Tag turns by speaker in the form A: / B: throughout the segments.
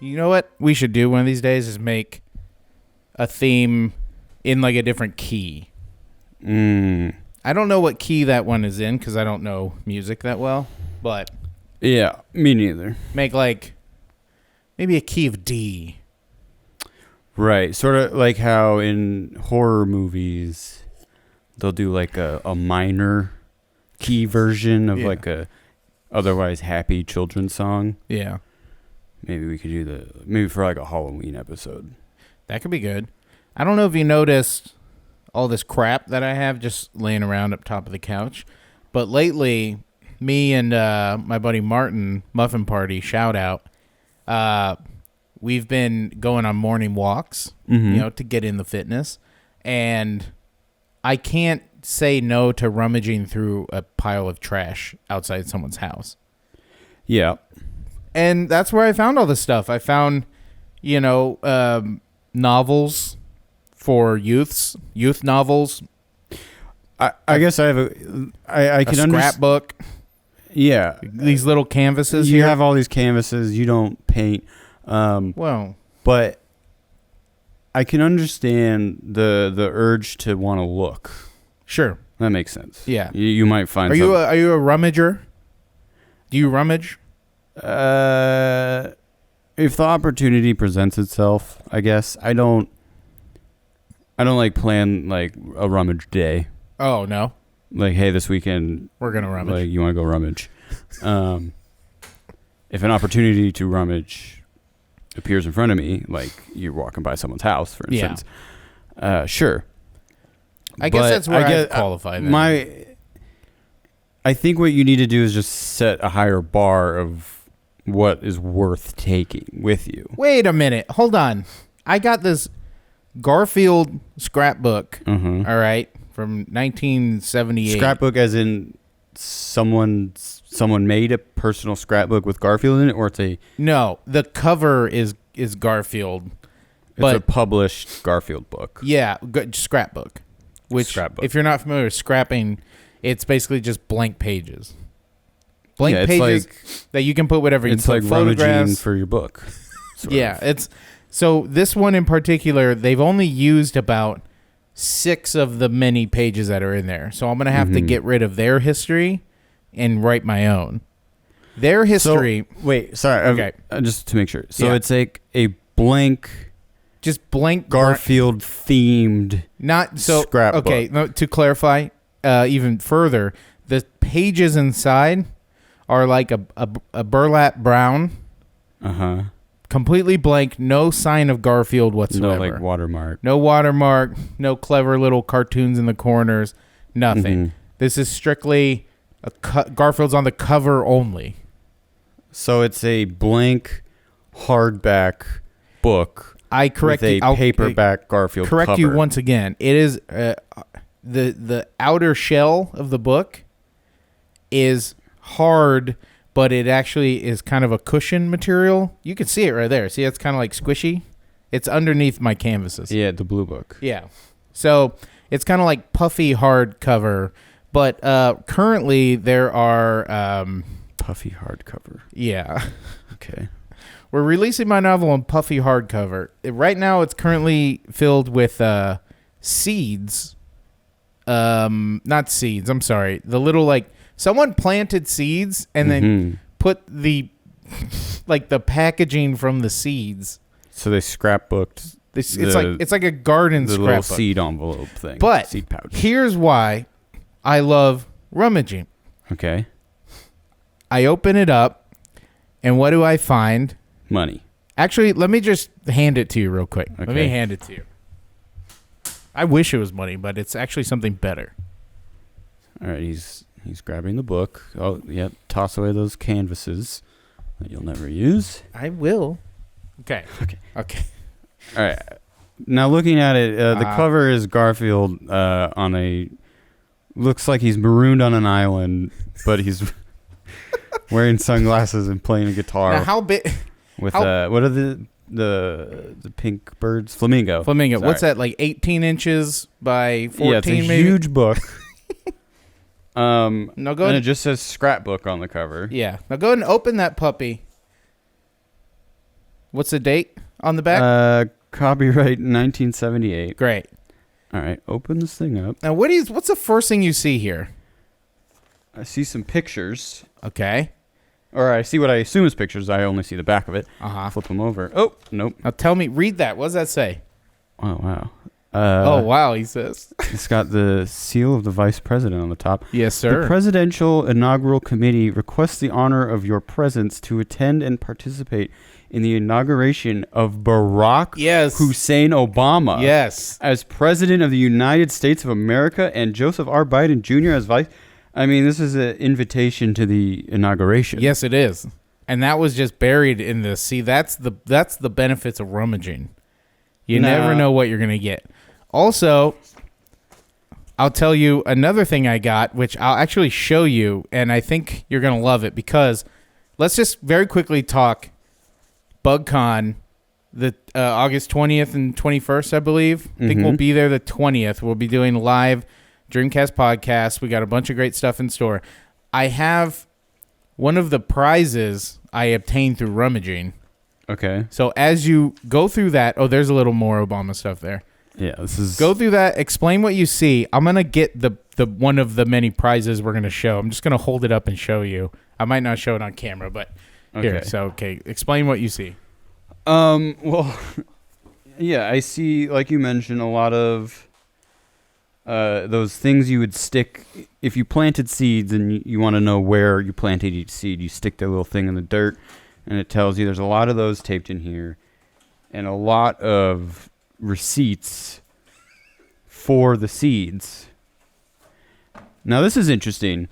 A: You know what we should do one of these days is make a theme in like a different key. I don't know what key that one is in because I don't know music that well, but
B: yeah, me neither.
A: Make like maybe a key of D.
B: Right, sort of like how in horror movies they'll do like a minor key version of like a otherwise happy children's song.
A: Yeah.
B: Maybe we could do maybe for like a Halloween episode.
A: That could be good. I don't know if you noticed all this crap that I have just laying around up top of the couch, but lately, me and my buddy Martin, Muffin Party, shout out, we've been going on morning walks, to get in the fitness, and I can't say no to rummaging through a pile of trash outside someone's house.
B: Yeah.
A: And that's where I found all this stuff. I found, novels for youth novels.
B: I guess I have I can understand.
A: Scrapbook.
B: Yeah.
A: These little canvases
B: you
A: here.
B: have all these canvases. You don't paint. But I can understand the urge to want to look.
A: Sure.
B: That makes sense.
A: Yeah.
B: You might find
A: Are you a rummager? Do you rummage?
B: If the opportunity presents itself, I guess. I don't like plan like a rummage day.
A: Oh, no.
B: Like, hey, this weekend
A: we're going to rummage.
B: Like, you want to go rummage. If an opportunity to rummage appears in front of me, like you're walking by someone's house, for instance, sure.
A: I guess that's where I qualify.
B: I think what you need to do is just set a higher bar of what is worth taking with you.
A: Wait a minute. Hold on. I got this Garfield scrapbook, all right, from 1978.
B: Scrapbook as in someone made a personal scrapbook with Garfield in it, or it's a...
A: No, the cover is Garfield.
B: It's a published Garfield book.
A: Yeah, scrapbook. Which, if you're not familiar with scrapping, it's basically just blank pages. Blank pages that you can put whatever. You
B: it's
A: can
B: like
A: put photographs
B: for your book.
A: It's so this one in particular, they've only used about 6 of the many pages that are in there. So I'm going to have to get rid of their history and write my own. Their history.
B: So, wait, sorry.
A: Okay.
B: Just to make sure. So it's like a blank.
A: Just blank
B: Garfield themed.
A: Not so.
B: Scrapbook.
A: Okay. No, to clarify even further, the pages inside are like a burlap brown. Completely blank, no sign of Garfield whatsoever.
B: No, like, watermark.
A: No watermark, no clever little cartoons in the corners, nothing. This is strictly Garfield's on the cover only.
B: So it's a blank hardback book.
A: I correct
B: with a paperback Garfield
A: correct
B: cover.
A: You once again. It is the outer shell of the book is hard, but it actually is kind of a cushion material. You can see it right there. See, it's kind of like squishy. It's underneath my canvases.
B: Yeah, the blue book.
A: Yeah. So it's kind of like puffy hardcover, but currently there are...
B: puffy hardcover.
A: Yeah.
B: Okay.
A: We're releasing my novel on puffy hardcover. Right now it's currently filled with seeds. Not seeds, I'm sorry. The little like... Someone planted seeds and then put the packaging from the seeds.
B: So they scrapbooked.
A: It's like a garden
B: the
A: scrapbook.
B: little seed envelope thing.
A: But
B: seed pouch.
A: Here's why I love rummaging.
B: Okay.
A: I open it up, and what do I find?
B: Money.
A: Actually, let me just hand it to you real quick.
B: Okay.
A: Let me hand it to you. I wish it was money, but it's actually something better.
B: All right, he's grabbing the book. Oh, yep. Toss away those canvases that you'll never use.
A: I will. Okay.
B: All right. Now looking at it, the cover is Garfield on a... Looks like he's marooned on an island, but he's wearing sunglasses and playing a guitar.
A: Now how big...
B: With what are the pink birds? Flamingo.
A: Sorry. What's that? Like 18 inches by 14?
B: Yeah, it's a
A: maybe?
B: huge book.
A: Now go
B: and it just says scrapbook on the cover.
A: Yeah. Now go ahead and open that puppy. What's the date on the back?
B: Copyright 1978.
A: Great.
B: All right, open this thing up.
A: Now, what's the first thing you see here?
B: I see some pictures.
A: Okay.
B: Or I see what I assume is pictures. I only see the back of it.
A: Uh-huh.
B: Flip them over. Oh, nope.
A: Now tell me, read that. What does that say?
B: Oh, wow.
A: Oh, wow, he says.
B: It's got the seal of the vice president on the top.
A: Yes, sir.
B: The Presidential Inaugural Committee requests the honor of your presence to attend and participate in the inauguration of Barack Hussein Obama as President of the United States of America and Joseph R. Biden Jr. as vice. I mean, this is an invitation to the inauguration.
A: Yes, it is. And that was just buried in this. See, that's the benefits of rummaging. You never know what you're going to get. Also, I'll tell you another thing I got, which I'll actually show you, and I think you're going to love it because let's just very quickly talk BugCon, the August 20th and 21st, I believe. I think we'll be there the 20th. We'll be doing live Dreamcast podcast. We got a bunch of great stuff in store. I have one of the prizes I obtained through rummaging.
B: Okay.
A: So as you go through that, there's a little more Obama stuff there.
B: Yeah, this is...
A: Go through that, explain what you see. I'm going to get the one of the many prizes we're going to show. I'm just going to hold it up and show you. I might not show it on camera, but here. So, explain what you see.
B: Well, yeah, I see, like you mentioned, a lot of those things you would stick if you planted seeds and you want to know where you planted each seed. You stick that little thing in the dirt, and it tells you. There's a lot of those taped in here, and a lot of receipts for the seeds. Now, this is interesting.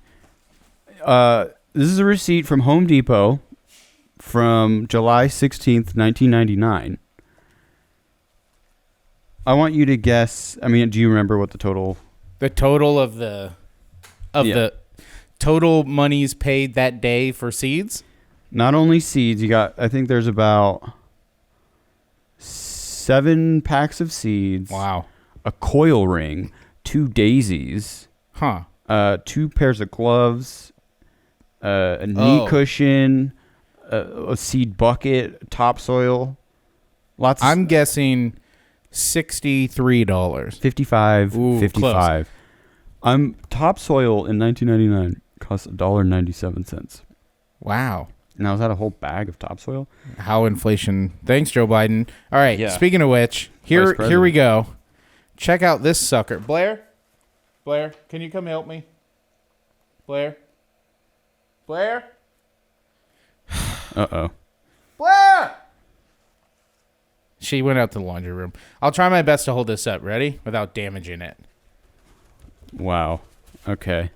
B: This is a receipt from Home Depot from July 16th, 1999. I want you to guess. I mean, do you remember what the total
A: of the total monies paid that day for seeds?
B: Not only seeds, you got, I think there's about 7 packs of seeds.
A: Wow.
B: A coil ring, 2 daisies. 2 pairs of gloves, a knee cushion, a seed bucket, topsoil. I'm
A: guessing $63.
B: 55.
A: Ooh,
B: 55. Topsoil in 1999 cost $1.97.
A: Wow.
B: Now, is that a whole bag of topsoil?
A: How inflation. Thanks, Joe Biden. All right. Yeah. Speaking of which, here we go. Check out this sucker. Blair, can you come help me? Blair?
B: Uh-oh.
A: Blair! She went out to the laundry room. I'll try my best to hold this up. Ready? Without damaging it.
B: Wow. Okay.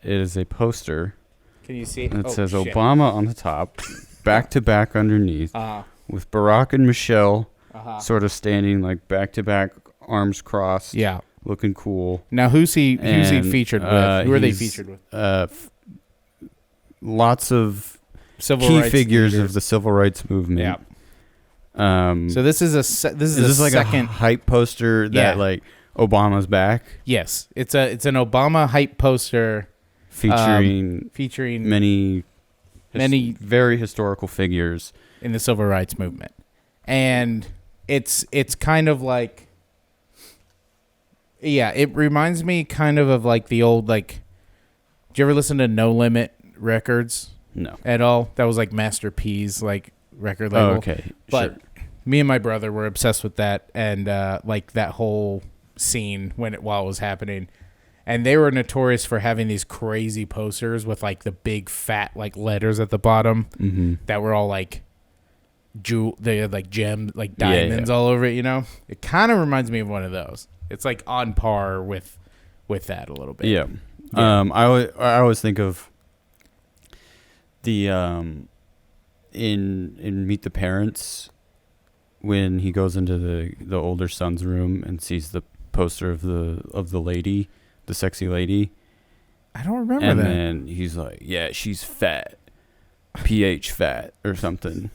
B: It is a poster.
A: Can you see?
B: It says Obama on the top, back to back underneath, with Barack and Michelle sort of standing like back to back, arms crossed.
A: Yeah.
B: Looking cool.
A: Now, who's he featured with? Who are they featured with?
B: Lots of
A: civil
B: key
A: rights
B: figures
A: leaders
B: of the civil rights movement.
A: Yeah. So this is a second
B: a hype poster that like Obama's back?
A: Yes, it's an Obama hype poster
B: featuring many very historical figures
A: in the civil rights movement, and it's kind of like. Yeah, it reminds me kind of like the old, like, did you ever listen to No Limit Records?
B: No.
A: At all? That was like Master P's, like, record label.
B: Oh, okay.
A: But me and my brother were obsessed with that and, like, that whole scene while it was happening. And they were notorious for having these crazy posters with, like, the big fat, like, letters at the bottom that were all, like, they had, like, gems, like, diamonds all over it, you know? It kind of reminds me of one of those. It's like on par with that a little bit.
B: Yeah. I always think of the in Meet the Parents when he goes into the older son's room and sees the poster of the lady, the sexy lady.
A: I don't remember
B: and
A: that.
B: And then he's like, "Yeah, she's fat, PH fat or something."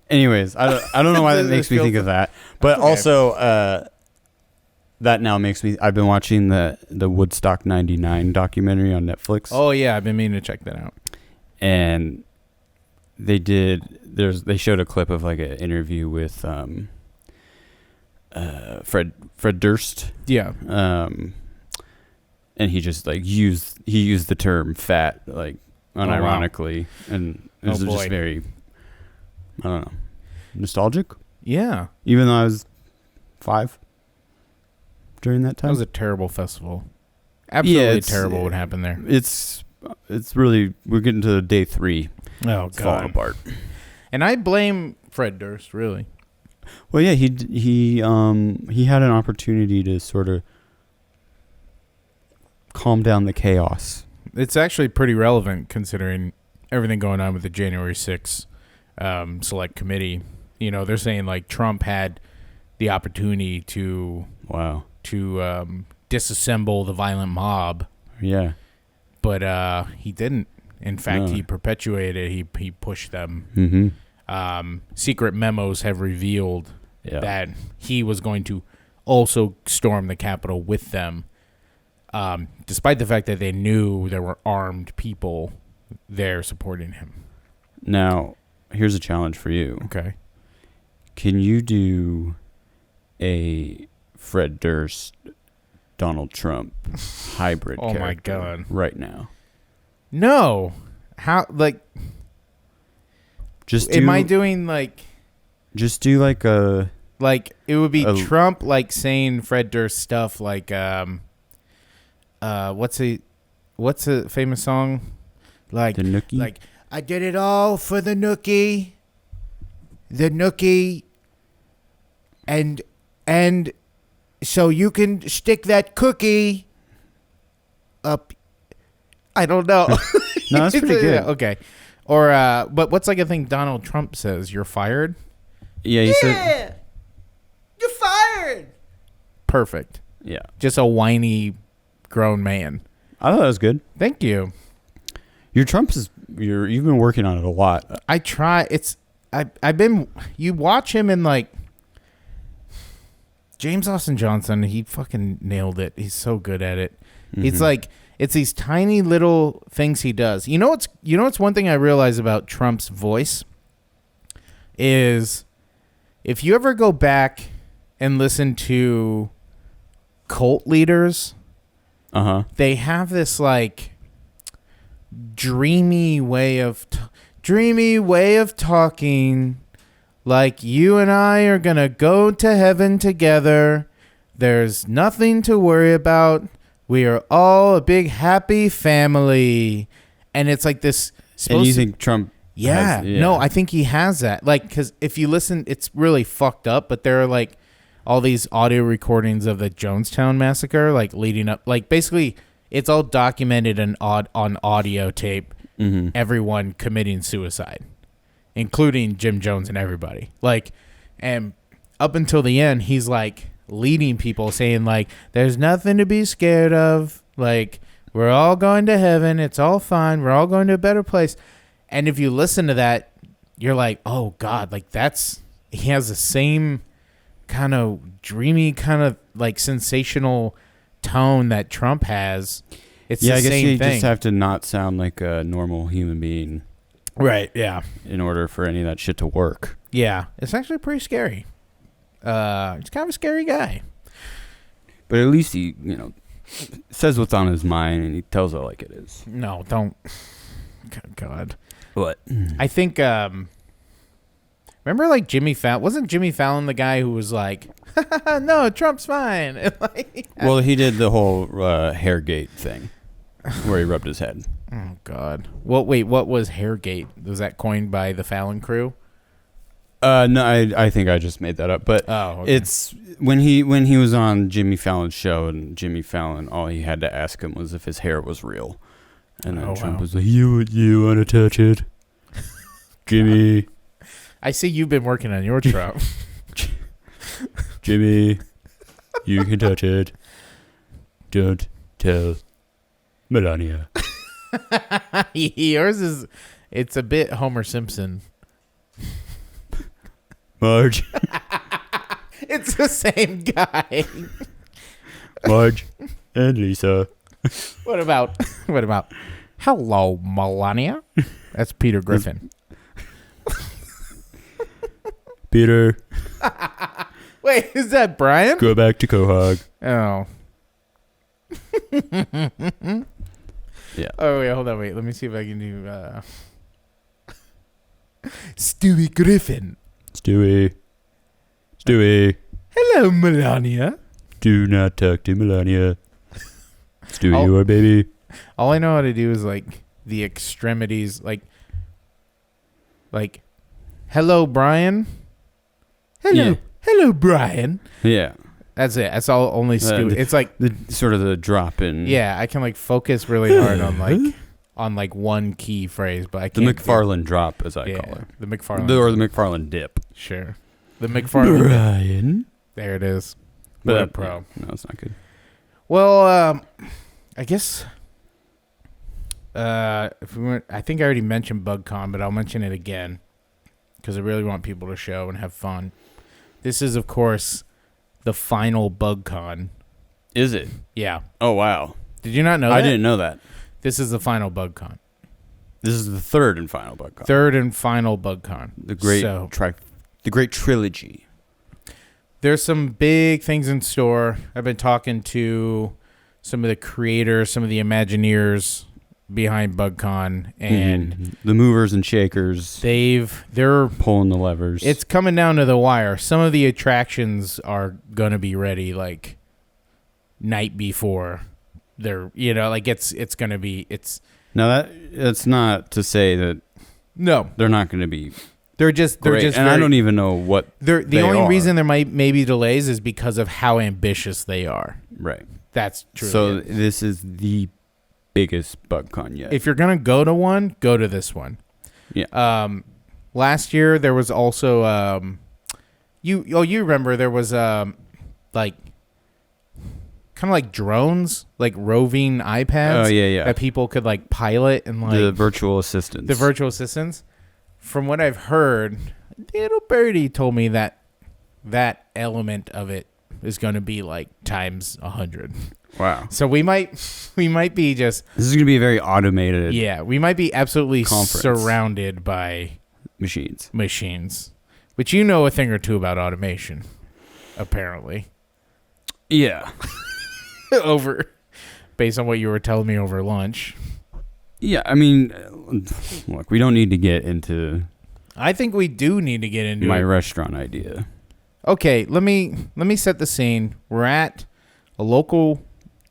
B: Anyways, I don't know why that makes me think of that, but also that now makes me. I've been watching the Woodstock '99 documentary on Netflix.
A: Oh yeah, I've been meaning to check that out.
B: And they showed a clip of like an interview with Fred Durst.
A: Yeah.
B: And he just like used the term fat like unironically, and it was just very, I don't know, nostalgic.
A: Yeah.
B: Even though I was 5 during that time.
A: That was a terrible festival. Absolutely terrible what happened there.
B: It's really, we're getting to day 3.
A: Oh,
B: it's falling apart.
A: And I blame Fred Durst, really.
B: Well, yeah, he had an opportunity to sort of calm down the chaos.
A: It's actually pretty relevant considering everything going on with the January 6th select committee. You know, they're saying like Trump had the opportunity to disassemble the violent mob.
B: Yeah.
A: But he didn't. In fact, he perpetuated it. He pushed them.
B: Mm-hmm.
A: Secret memos have revealed that he was going to also storm the Capitol with them, despite the fact that they knew there were armed people there supporting him.
B: Now, here's a challenge for you.
A: Okay.
B: Can you do a Fred Durst, Donald Trump hybrid character
A: my God.
B: right now?
A: No. How, like...
B: Just
A: am I doing, like...
B: Just do, like, a...
A: Like, it would be Trump, like, saying Fred Durst stuff, like, what's a famous song? Like,
B: the Nookie?
A: Like, I did it all for the Nookie. The Nookie. And so you can stick that cookie up. I don't know.
B: No, that's pretty good.
A: Okay. Or, but what's like a thing Donald Trump says? You're fired?
B: Yeah, he said.
A: You're fired. Perfect.
B: Yeah.
A: Just a whiny grown man.
B: I thought that was good.
A: Thank you.
B: You've been working on it a lot.
A: I try. You watch him in like James Austin Johnson. He fucking nailed it. He's so good at it. Mm-hmm. It's like, it's these tiny little things he does. You know what's one thing I realize about Trump's voice is if you ever go back and listen to cult leaders, they have this like dreamy way of talking, like you and I are gonna go to heaven together. There's nothing to worry about. We are all a big happy family. And it's like this.
B: And you think Trump
A: has, no, I think he has that. Like, because if you listen, it's really fucked up, but there are like all these audio recordings of the Jonestown massacre, like leading up, like basically it's all documented on audio tape, everyone committing suicide, including Jim Jones and everybody. Like, and up until the end, he's like leading people saying like, there's nothing to be scared of. Like, we're all going to heaven. It's all fine. We're all going to a better place. And if you listen to that, you're like, oh God, like he has the same kind of dreamy, kind of like sensational tone that Trump has. It's the
B: I guess
A: same
B: you
A: thing.
B: just have to not sound like a normal human being.
A: Right, yeah.
B: In order for any of that shit to work.
A: Yeah, it's actually pretty scary. He's kind of a scary guy.
B: But at least he, says what's on his mind and he tells it like it is.
A: No, don't. God.
B: What?
A: I think, remember like Jimmy Fallon? Wasn't Jimmy Fallon the guy who was like, no, Trump's fine?
B: Well, he did the whole Hairgate thing where he rubbed his head.
A: Oh, God. Well, wait, what was Hairgate? Was that coined by the Fallon crew?
B: No, I think I just made that up. But
A: okay.
B: It's when he was on Jimmy Fallon's show, and Jimmy Fallon, all he had to ask him was if his hair was real. And then Trump was like, you want to touch it? Jimmy.
A: I see you've been working on your Trump.
B: Jimmy, you can touch it. Don't tell Melania.
A: Yours it's a bit Homer Simpson.
B: Marge.
A: It's the same guy.
B: Marge and Lisa.
A: What about hello, Melania? That's Peter Griffin.
B: Peter,
A: Wait, is that Brian?
B: go back to Quahog.
A: Oh.
B: Yeah.
A: Oh, wait, hold on. Wait, let me see if I can do Stewie Griffin.
B: Stewie.
A: Hello, Melania.
B: Do not talk to Melania. Stewie,
A: Oh.
B: you are baby.
A: All I know how to do is like the extremities, like hello, Brian.
B: Yeah.
A: Hello, Brian.
B: Yeah.
A: That's it. That's all. Only Stewie. It's like
B: The sort of the drop in.
A: yeah, I can like focus really hard on like one key phrase, but I
B: The
A: can't.
B: McFarlane drop, as I call it.
A: The McFarlane.
B: Or the McFarlane dip.
A: Sure. The McFarlane.
B: Brian.
A: There it is.
B: But
A: What a pro.
B: No, it's not good.
A: Well, I guess if we went, I think I already mentioned BugCon, but I'll mention it again because I really want people to show and have fun. This is, of course, the final BugCon.
B: Is it?
A: Yeah.
B: Oh, wow.
A: Did you not know that?
B: I didn't know that.
A: This is the final BugCon.
B: This is the third and final BugCon.
A: Third and final BugCon.
B: The great the great trilogy.
A: There's some big things in store. I've been talking to some of the creators, some of the Imagineers behind BugCon, and
B: the movers and shakers.
A: they're
B: pulling the levers.
A: It's coming down to the wire. Some of the attractions are gonna be ready like night before. They're it's gonna be
B: now that's not to say that
A: no,
B: they're not going to be.
A: they're just
B: I don't even know what
A: the only reason there might maybe delays is because of how ambitious they are.
B: Right.
A: That's true.
B: So this is the biggest BugCon yet.
A: If you're gonna go to one, go to this one.
B: Yeah.
A: Last year there was also you remember there was like kind of like drones, like roving iPads.
B: Oh yeah.
A: That people could like pilot and like
B: the virtual assistants.
A: The virtual assistants. From what I've heard, little birdie told me that element of it is going to be like times 100.
B: Wow.
A: So we might be just
B: This is going to be a very automated.
A: yeah, we might be absolutely
B: conference.
A: surrounded by
B: machines.
A: But you know a thing or two about automation, apparently.
B: Yeah.
A: Based on what you were telling me over lunch.
B: Yeah, I mean, look, we don't need to get into.
A: I think we do need to get into
B: my restaurant idea.
A: Okay, let me set the scene. We're at a local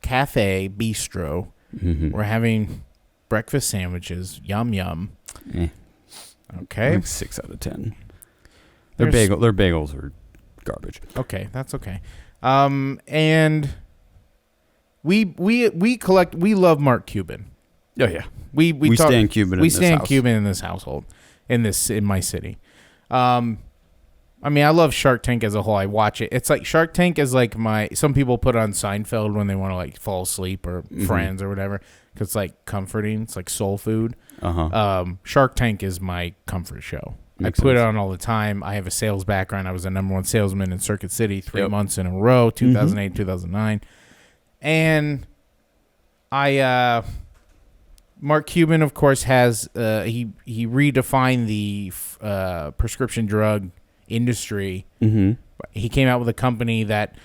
A: cafe bistro.
B: Mm-hmm.
A: We're having breakfast sandwiches. Yum yum. Okay.
B: Like 6 out of 10. Their bagels are garbage.
A: Okay, that's okay. And we love Mark Cuban.
B: Oh yeah.
A: We
B: stand Cuban.
A: We stand Cuban in this household, in my city. I mean, I love Shark Tank as a whole. I watch it. It's like Shark Tank is like some people put on Seinfeld when they want to like fall asleep or Friends or whatever because it's like comforting. It's like soul food. Shark Tank is my comfort show.
B: Makes
A: I put
B: sense.
A: it on all the time. I have a sales background. I was the #1 salesman in Circuit City 3 months in a row, 2008, 2009. And Mark Cuban, of course, has he redefined the prescription drug industry.
B: Mm-hmm.
A: He came out with a company that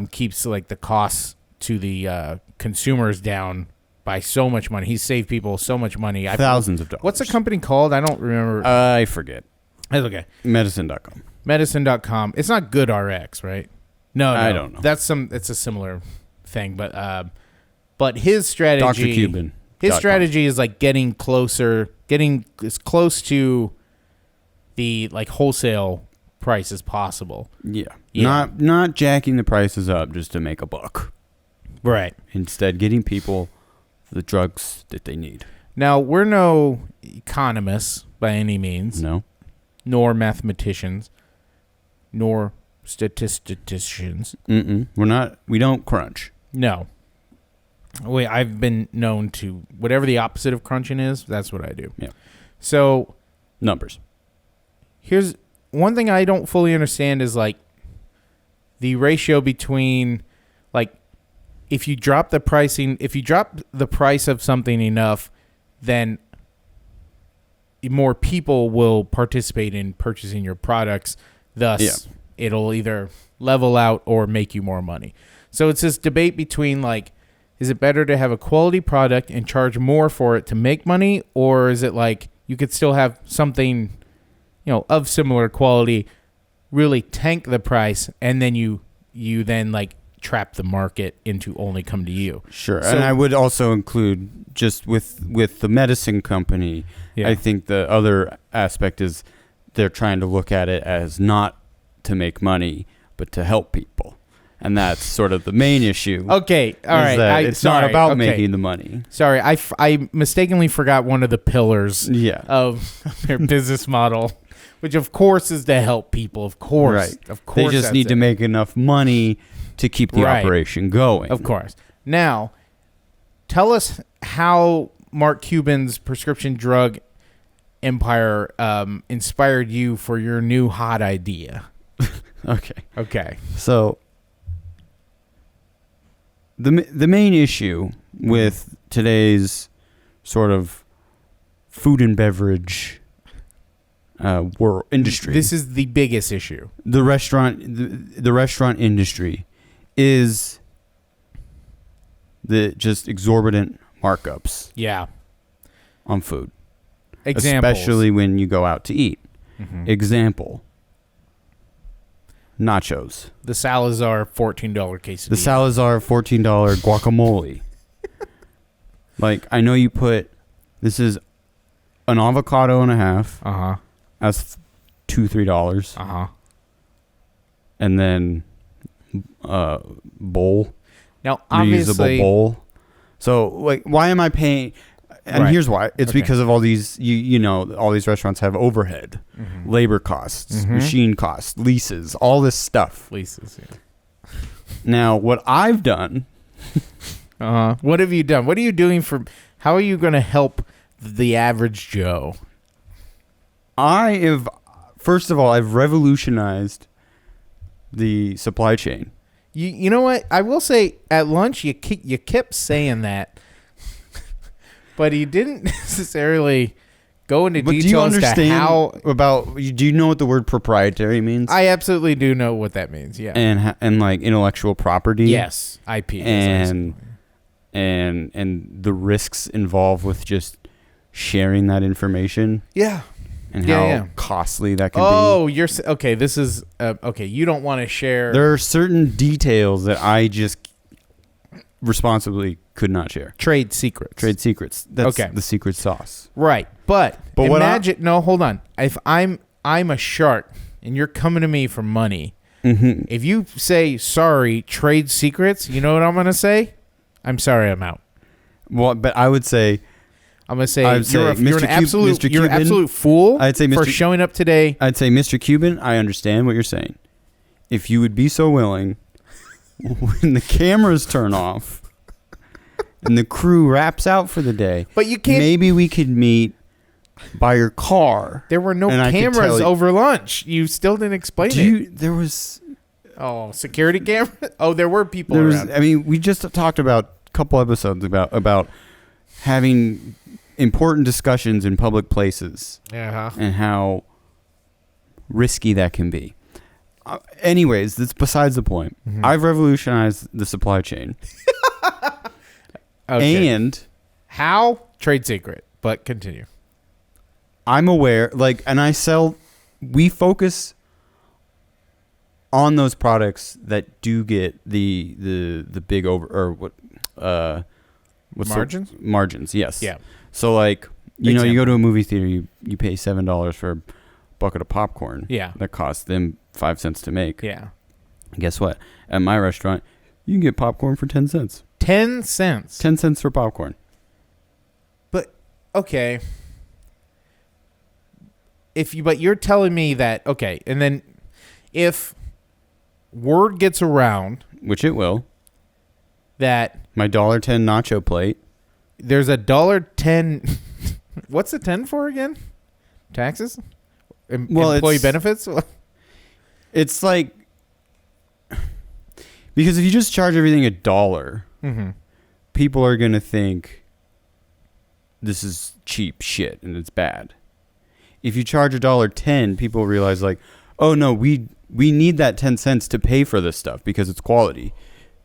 A: keeps like the costs to the consumers down by so much money. He's saved people so much money.
B: Thousands of dollars.
A: What's the company called? I don't remember.
B: I forget.
A: That's okay.
B: Medicine.com.
A: Medicine.com. It's not GoodRx, right? No,
B: I don't know.
A: It's a similar thing, but his strategy.
B: Dr. Cuban.
A: His strategy is like getting as close to the like wholesale price as possible.
B: Yeah. Not jacking the prices up just to make a buck.
A: Right.
B: Instead, getting people the drugs that they need.
A: Now, we're no economists by any means.
B: No.
A: Nor mathematicians. Nor statisticians.
B: We're not. We don't crunch.
A: No. I've been known to whatever the opposite of crunching is. That's what I do.
B: Yeah.
A: So
B: numbers.
A: Here's one thing I don't fully understand is like the ratio between like if you drop the price of something enough, then more people will participate in purchasing your products Thus, it'll either level out or make you more money. So it's this debate between like, is it better to have a quality product and charge more for it to make money, or is it like you could still have something, of similar quality, really tank the price, and then you then like trap the market into only come to you.
B: Sure.
A: So,
B: and I would also include just with the medicine company, I think the other aspect is they're trying to look at it as not to make money, but to help people. And that's sort of the main issue.
A: Okay, all right.
B: It's not about making the money.
A: Sorry, I mistakenly forgot one of the pillars of their business model, which of course is to help people. Of course.
B: Right.
A: Of course.
B: They just need to make enough money to keep the operation going.
A: Of course. Now, tell us how Mark Cuban's prescription drug empire inspired you for your new hot idea. Okay.
B: So the main issue with today's sort of food and beverage world industry.
A: This is the biggest issue.
B: The restaurant industry is the just exorbitant markups.
A: Yeah.
B: On food.
A: Examples.
B: Especially when you go out to eat.
A: Mm-hmm.
B: Example. Nachos.
A: The Salazar $14 quesadilla.
B: The Salazar $14 guacamole. Like, I know you put, this is an avocado and a half.
A: Uh-huh.
B: That's $2-3.
A: Uh-huh.
B: And then bowl.
A: Now, obviously,
B: reusable bowl. So, like, why am I paying? And here's why. It's because of all these, all these restaurants have overhead, labor costs, machine costs, leases, all this stuff.
A: Leases, yeah.
B: Now, what I've done.
A: What have you done? What are you doing how are you going to help the average Joe?
B: First of all, I've revolutionized the supply chain.
A: You know what? I will say at lunch, you kept saying that. But he didn't necessarily go into details.
B: Do you understand
A: how
B: do you know what the word proprietary means?
A: I absolutely do know what that means. Yeah,
B: and like intellectual property.
A: Yes, IP.
B: And the risks involved with just sharing that information.
A: Yeah,
B: and how costly that can be.
A: Oh, you're okay. This is okay. You don't want to share.
B: There are certain details that I just responsibly could not share.
A: Trade secrets.
B: That's the secret sauce.
A: Right. But imagine hold on. If I'm a shark and you're coming to me for money, if you say sorry, trade secrets, you know what I'm gonna say? I'm sorry, I'm out.
B: Well, but I would say you're an
A: absolute fool for showing up today.
B: I'd say, Mr. Cuban, I understand what you're saying. If you would be so willing, when the cameras turn off and the crew wraps out for the day,
A: but you can't.
B: Maybe we could meet by your car.
A: There were no cameras over lunch. You still didn't explain it.
B: There was.
A: Oh, security camera. Oh, there were people around.
B: I mean, we just talked about a couple episodes about having important discussions in public places and how risky that can be. Anyways, that's besides the point. I've revolutionized the supply chain.
A: Okay.
B: And
A: how? Trade secret, but continue.
B: I'm aware, we focus on those products that do get the big
A: margins?
B: Margins, yes.
A: Yeah.
B: So you go to a movie theater, you pay $7 for a bucket of popcorn.
A: Yeah.
B: That costs them 5 cents to make.
A: Yeah.
B: Guess what? At my restaurant, you can get popcorn for 10 cents.
A: 10 cents.
B: 10 cents for popcorn.
A: But okay. But you're telling me that and then if word gets around,
B: which it will,
A: that
B: my $1.10 nacho plate,
A: there's a $1.10. What's the 10 for again? Taxes? Employee benefits?
B: It's like, because if you just charge everything $1, people are going to think this is cheap shit and it's bad. If you charge $1.10, people realize oh no, we need that 10 cents to pay for this stuff because it's quality.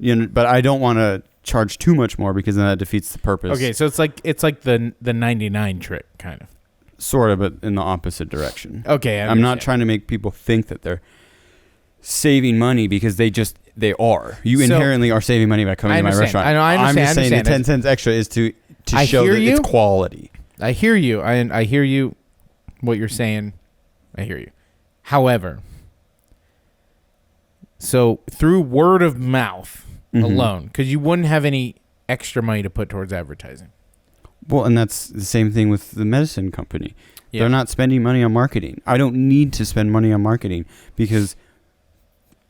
B: But I don't want to charge too much more because then that defeats the purpose.
A: Okay, so it's like the 99 trick kind of.
B: Sort of, but in the opposite direction.
A: Okay,
B: I'm not trying to make people think that they're saving money because they are. You inherently are saving money by coming to my restaurant.
A: I understand.
B: I'm just saying the 10 cents extra is to show that it's quality.
A: I hear you. I hear you. What you're saying, I hear you. However, so through word of mouth alone, because you wouldn't have any extra money to put towards advertising.
B: Well, and that's the same thing with the medicine company.
A: Yeah.
B: They're not spending money on marketing. I don't need to spend money on marketing because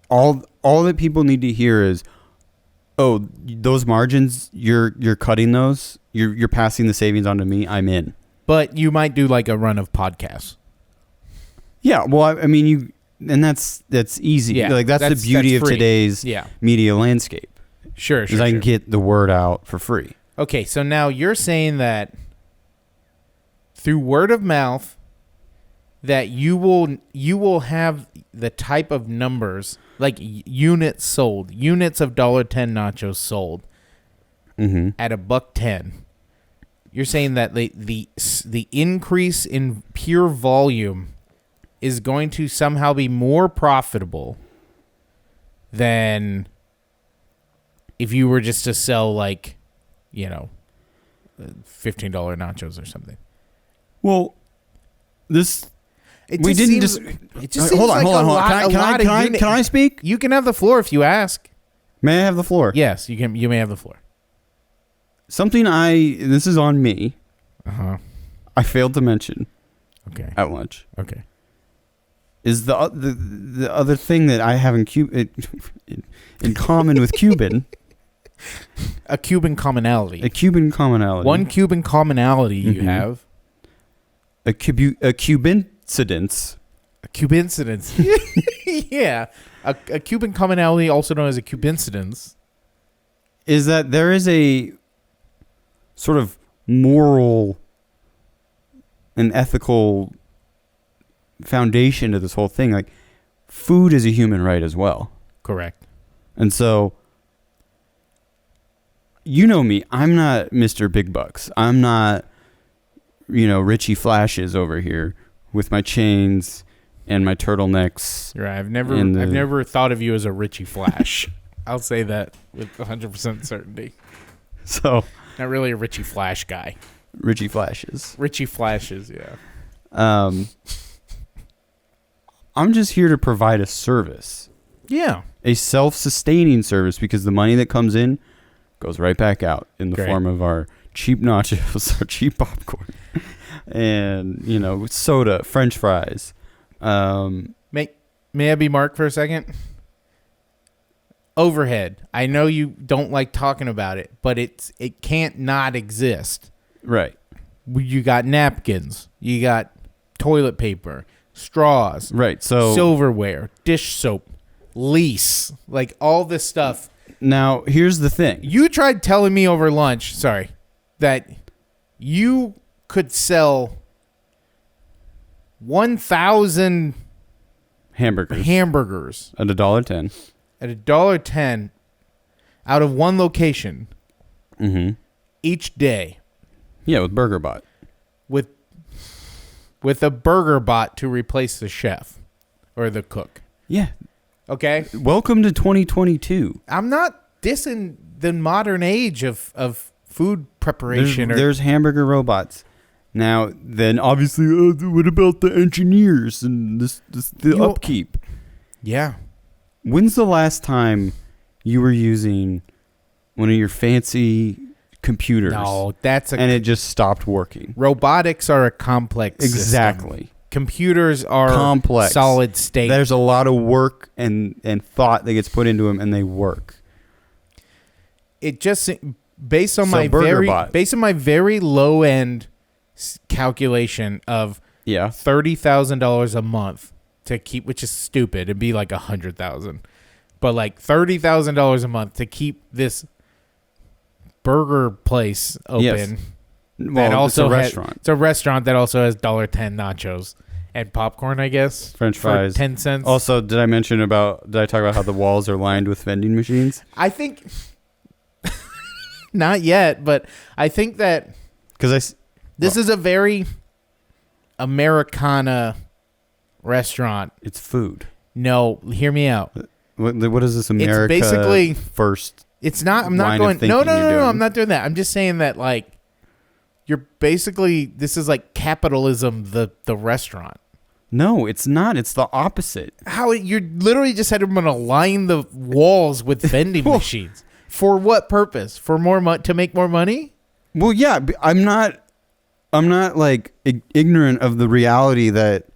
B: all that people need to hear is, oh, those margins, you're cutting those. You're passing the savings on to me. I'm in.
A: But you might do like a run of podcasts.
B: Yeah, well, I mean, that's easy.
A: Yeah,
B: like that's the beauty of today's media landscape.
A: Sure.
B: I can get the word out for free.
A: Okay, so now you're saying that through word of mouth, that you will have the type of numbers like units sold, units of $1.10 nachos sold at $1.10. You're saying that the increase in pure volume is going to somehow be more profitable than if you were just to sell $15 nachos or something.
B: Well,
A: Hold on.
B: Can I speak?
A: You can have the floor if you ask.
B: May I have the floor?
A: Yes, you can. You may have the floor.
B: This is on me. I failed to mention.
A: Okay.
B: At lunch.
A: Okay.
B: Is the other thing that I have in common with Cuban.
A: A Cuban commonality.
B: A Cuban commonality.
A: One Cuban commonality you have.
B: A Cubancidence.
A: A Cubancidence. Yeah. A Cuban commonality, also known as a Cubancidence,
B: is that there is a sort of moral and ethical foundation to this whole thing. Like, food is a human right as well.
A: Correct.
B: And so, you know me, I'm not Mr. Big Bucks. I'm not, Richie Flashes over here with my chains and my turtlenecks.
A: You're right. I've never thought of you as a Richie Flash. I'll say that with 100% certainty.
B: So,
A: not really a Richie Flash guy.
B: Richie Flashes.
A: Richie Flashes, yeah.
B: I'm just here to provide a service.
A: Yeah.
B: A self-sustaining service, because the money that comes in goes right back out in the form of our cheap nachos, our cheap popcorn, and, soda, French fries.
A: May I be Mark for a second? Overhead. I know you don't like talking about it, but it can't not exist.
B: Right.
A: You got napkins. You got toilet paper, straws.
B: Right. So
A: silverware, dish soap, lease, like all this stuff.
B: Now, here's the thing.
A: You tried telling me over lunch, that you could sell 1,000 hamburgers
B: at $1.10.
A: At $1.10 out of one location each day.
B: Yeah, with BurgerBot.
A: With a burger bot to replace the chef or the cook.
B: Yeah.
A: Okay?
B: Welcome to 2022.
A: I'm not dissing the modern age of food preparation.
B: There's hamburger robots. Now, then obviously, what about the engineers and the upkeep?
A: Yeah.
B: When's the last time you were using one of your fancy computers?
A: No,
B: and it just stopped working.
A: Robotics are a complex
B: Exactly.
A: system. Computers are
B: complex,
A: solid state.
B: There's a lot of work and thought that gets put into them, and they work.
A: It just based on my very low end calculation of $30,000 a month to keep, which is stupid. It'd be like 100,000, but like $30,000 a month to keep this burger place open.
B: Yes. Well, it's a restaurant.
A: It's a restaurant that also has $1.10 nachos and popcorn, I guess.
B: French fries.
A: For 10 cents.
B: Also, did I talk about how the walls are lined with vending machines?
A: I think not yet, but I think that this is a very Americana restaurant.
B: It's food.
A: No, hear me out.
B: What is this America
A: it's basically
B: first?
A: It's not. I'm not going. No. I'm not doing that. I'm just saying that you're basically. This is like capitalism. The restaurant.
B: No, it's not. It's the opposite.
A: How you literally just had them going to line the walls with vending machines for what purpose? For more to make more money?
B: Well, yeah. I'm not like ignorant of the reality that.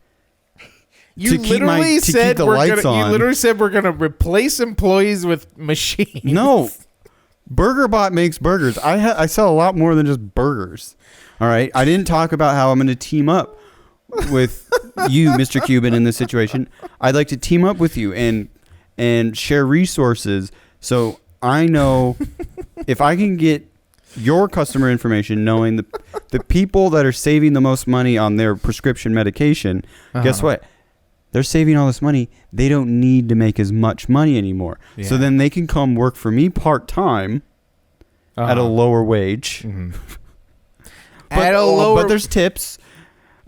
A: You literally said we're gonna replace employees with machines.
B: No, BurgerBot makes burgers. I sell a lot more than just burgers. All right, I didn't talk about how I'm going to team up with you, Mr. Cuban, in this situation. I'd like to team up with you and share resources. So I know if I can get your customer information, knowing the people that are saving the most money on their prescription medication. Guess what? They're saving all this money. They don't need to make as much money anymore. Yeah. So then they can come work for me part-time at a lower wage. Mm-hmm. But there's tips.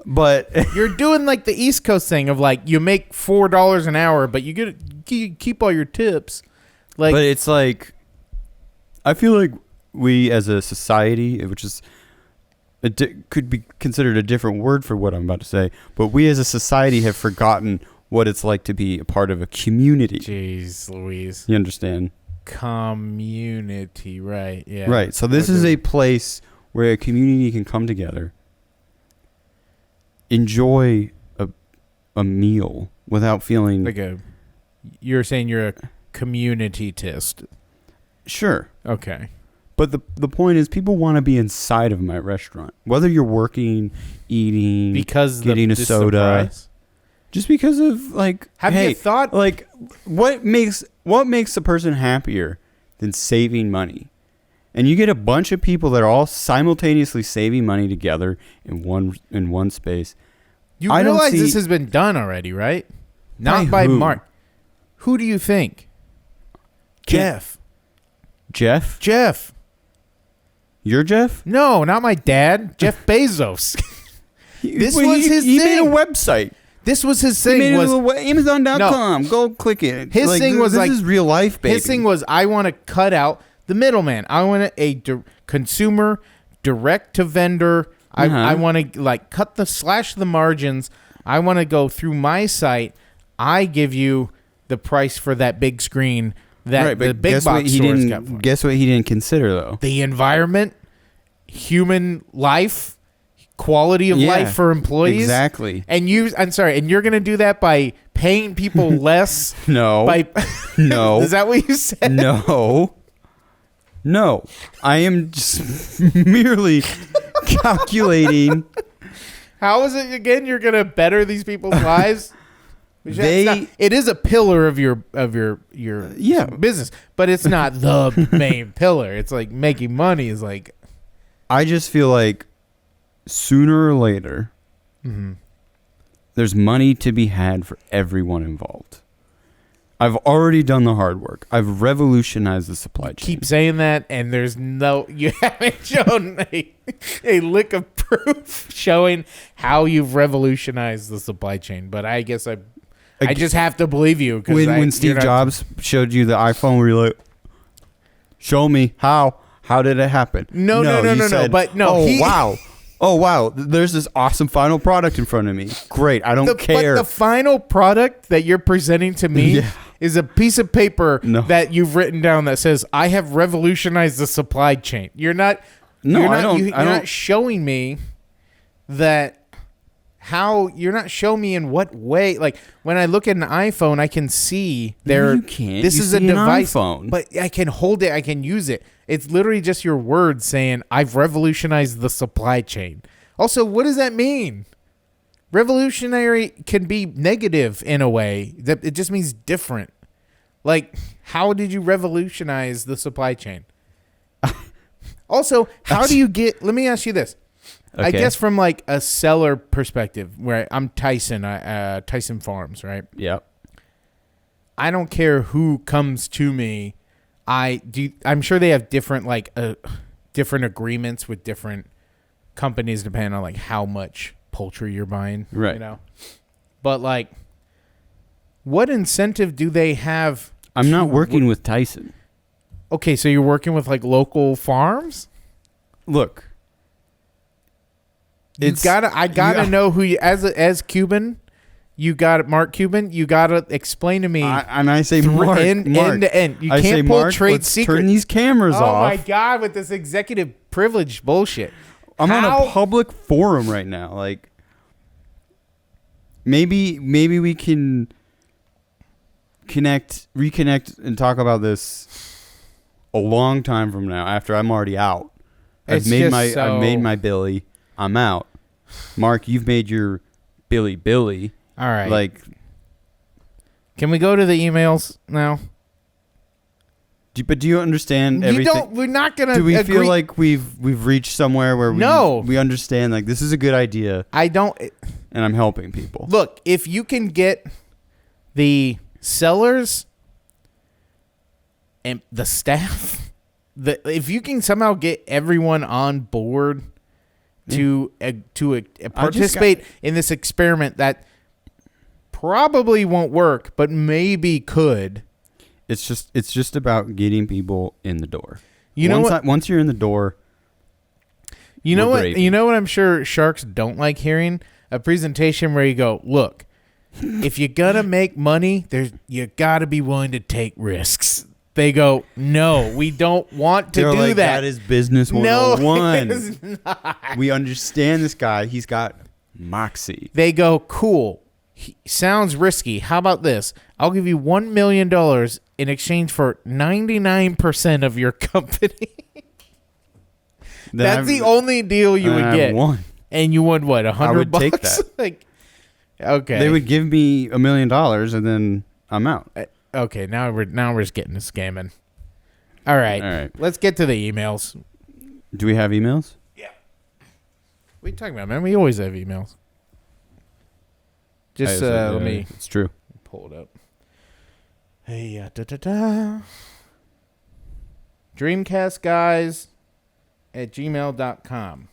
B: But
A: you're doing like the East Coast thing of like you make $4 an hour, but you keep all your tips.
B: But it's like I feel like we as a society, which is could be considered a different word for what I'm about to say, but we as a society have forgotten what it's like to be a part of a community.
A: Jeez Louise.
B: You understand?
A: Community, right. Yeah.
B: Right. So this is a place where a community can come together, enjoy a meal without feeling...
A: You're saying you're a community-tist.
B: Sure.
A: Okay.
B: But the point is, people want to be inside of my restaurant, whether you're working, eating, getting a soda, just because of like.
A: Have you thought
B: like what makes a person happier than saving money? And you get a bunch of people that are all simultaneously saving money together in one space.
A: You realize this has been done already, right? Not by Mark. Who do you think? Jeff.
B: You're Jeff?
A: No, not my dad. Jeff Bezos. This was his thing.
B: He made a website.
A: This was his thing.
B: He made Amazon.com. No. Go click it.
A: His thing was
B: this is real life, baby.
A: His thing was, I want to cut out the middleman. I want a consumer direct to vendor. I want to cut slash the margins. I want to go through my site. I give you the price for that big screen that the big box stores got for.
B: Guess what he didn't consider, though?
A: The environment, human life, quality of life for employees.
B: Exactly.
A: And you're going to do that by paying people less?
B: No. No.
A: Is that what you said?
B: No. I am just merely calculating.
A: How is it again? You're going to better these people's lives? It is a pillar of your business, but it's not the main pillar. It's like making money is like.
B: I just feel like sooner or later, there's money to be had for everyone involved. I've already done the hard work. I've revolutionized the supply chain.
A: Keep saying that, and you haven't shown a lick of proof showing how you've revolutionized the supply chain. But I guess I just have to believe you.
B: When Steve Jobs showed you the iPhone, where you're like, show me how did it happen?
A: No. But no.
B: Oh, wow. There's this awesome final product in front of me. Great. I don't care.
A: But the final product that you're presenting to me is a piece of paper that you've written down that says, I have revolutionized the supply chain. You're not showing me that. You're not showing me in what way. Like when I look at an iPhone, I can see there.
B: You can't.
A: This is a device,
B: iPhone.
A: But I can hold it. I can use it. It's literally just your words saying I've revolutionized the supply chain. Also, what does that mean? Revolutionary can be negative in a way. That it just means different. Like, how did you revolutionize the supply chain? Also, how do you get? Let me ask you this. I guess from like a seller perspective, where I'm Tyson, Tyson Farms, right?
B: Yep.
A: I don't care who comes to me. I'm sure they have different different agreements with different companies depending on like how much poultry you're buying,
B: right?
A: You know, but like, what incentive do they have?
B: I'm not working with Tyson.
A: Okay, so you're working with like local farms.
B: Look,
A: I gotta know who you as Cuban. You got it, Mark Cuban. You gotta explain to me.
B: And I say, Mark,
A: end to end. You can't pull trade secrets.
B: Turn these cameras off.
A: Oh my God, with this executive privilege bullshit.
B: I'm on a public forum right now. Like, maybe we can reconnect, and talk about this a long time from now. After I'm already out, I've made my Billy. I'm out. Mark, you've made your Billy.
A: All right.
B: Like,
A: can we go to the emails now?
B: But do you understand everything?
A: We're not gonna.
B: Do we feel like we've reached somewhere where we understand, like, this is a good idea?
A: I don't.
B: And I'm helping people.
A: Look, if you can get the sellers and the staff, if you can somehow get everyone on board to participate in this experiment that probably won't work, but maybe could.
B: It's just about getting people in the door. Once you're in the door,
A: you know what I'm sure sharks don't like hearing? A presentation where you go, look, if you're gonna make money, you gotta be willing to take risks. They go, no, we don't want to do that.
B: That is business 101.
A: No, it is not.
B: We understand this guy. He's got moxie.
A: They go, cool. Sounds risky. How about this? I'll give you $1 million in exchange for 99% of your company. That's the only deal you would get. And you would what? $100?
B: I would take that.
A: Like, okay.
B: They would give me $1 million, and then I'm out.
A: Okay, now we're just getting to scamming. All right. Let's get to the emails.
B: Do we have emails?
A: Yeah. What are you talking about, man? We always have emails. Just let me.
B: It's true.
A: Pull it up. Hey, Dreamcastguys@gmail.com.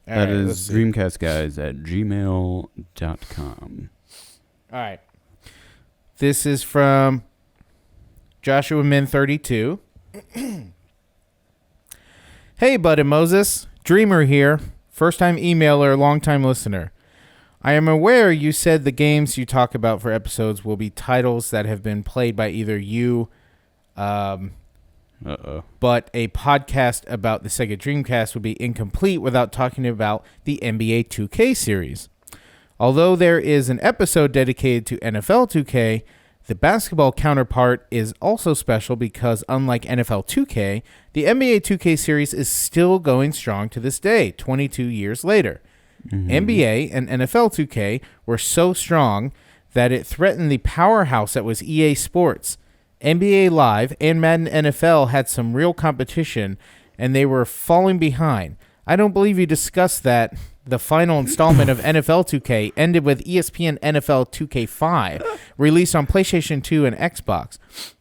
B: That is Dreamcastguys@gmail.com.
A: All right. This is from Joshua Min 32. Hey, Bud and Moses. Dreamer here. First time emailer, long time listener. I am aware you said the games you talk about for episodes will be titles that have been played by either you, but a podcast about the Sega Dreamcast would be incomplete without talking about the NBA 2K series. Although there is an episode dedicated to NFL 2K, the basketball counterpart is also special because unlike NFL 2K, the NBA 2K series is still going strong to this day, 22 years later. Mm-hmm. NBA and NFL 2K were so strong that it threatened the powerhouse that was EA Sports. NBA Live and Madden NFL had some real competition, and they were falling behind. I don't believe you discussed that the final installment of NFL 2K ended with ESPN NFL 2K5, released on PlayStation 2 and Xbox.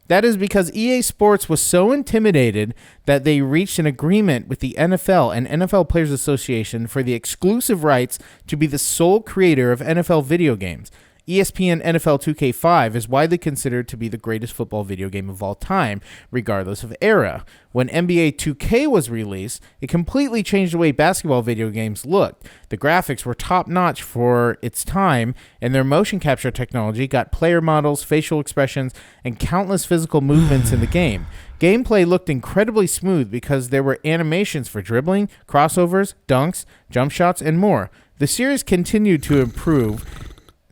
A: That is because EA Sports was so intimidated that they reached an agreement with the NFL and NFL Players Association for the exclusive rights to be the sole creator of NFL video games. ESPN NFL 2K5 is widely considered to be the greatest football video game of all time, regardless of era. When NBA 2K was released, it completely changed the way basketball video games looked. The graphics were top-notch for its time, and their motion capture technology got player models, facial expressions, and countless physical movements in the game. Gameplay looked incredibly smooth because there were animations for dribbling, crossovers, dunks, jump shots, and more. The series continued to improve.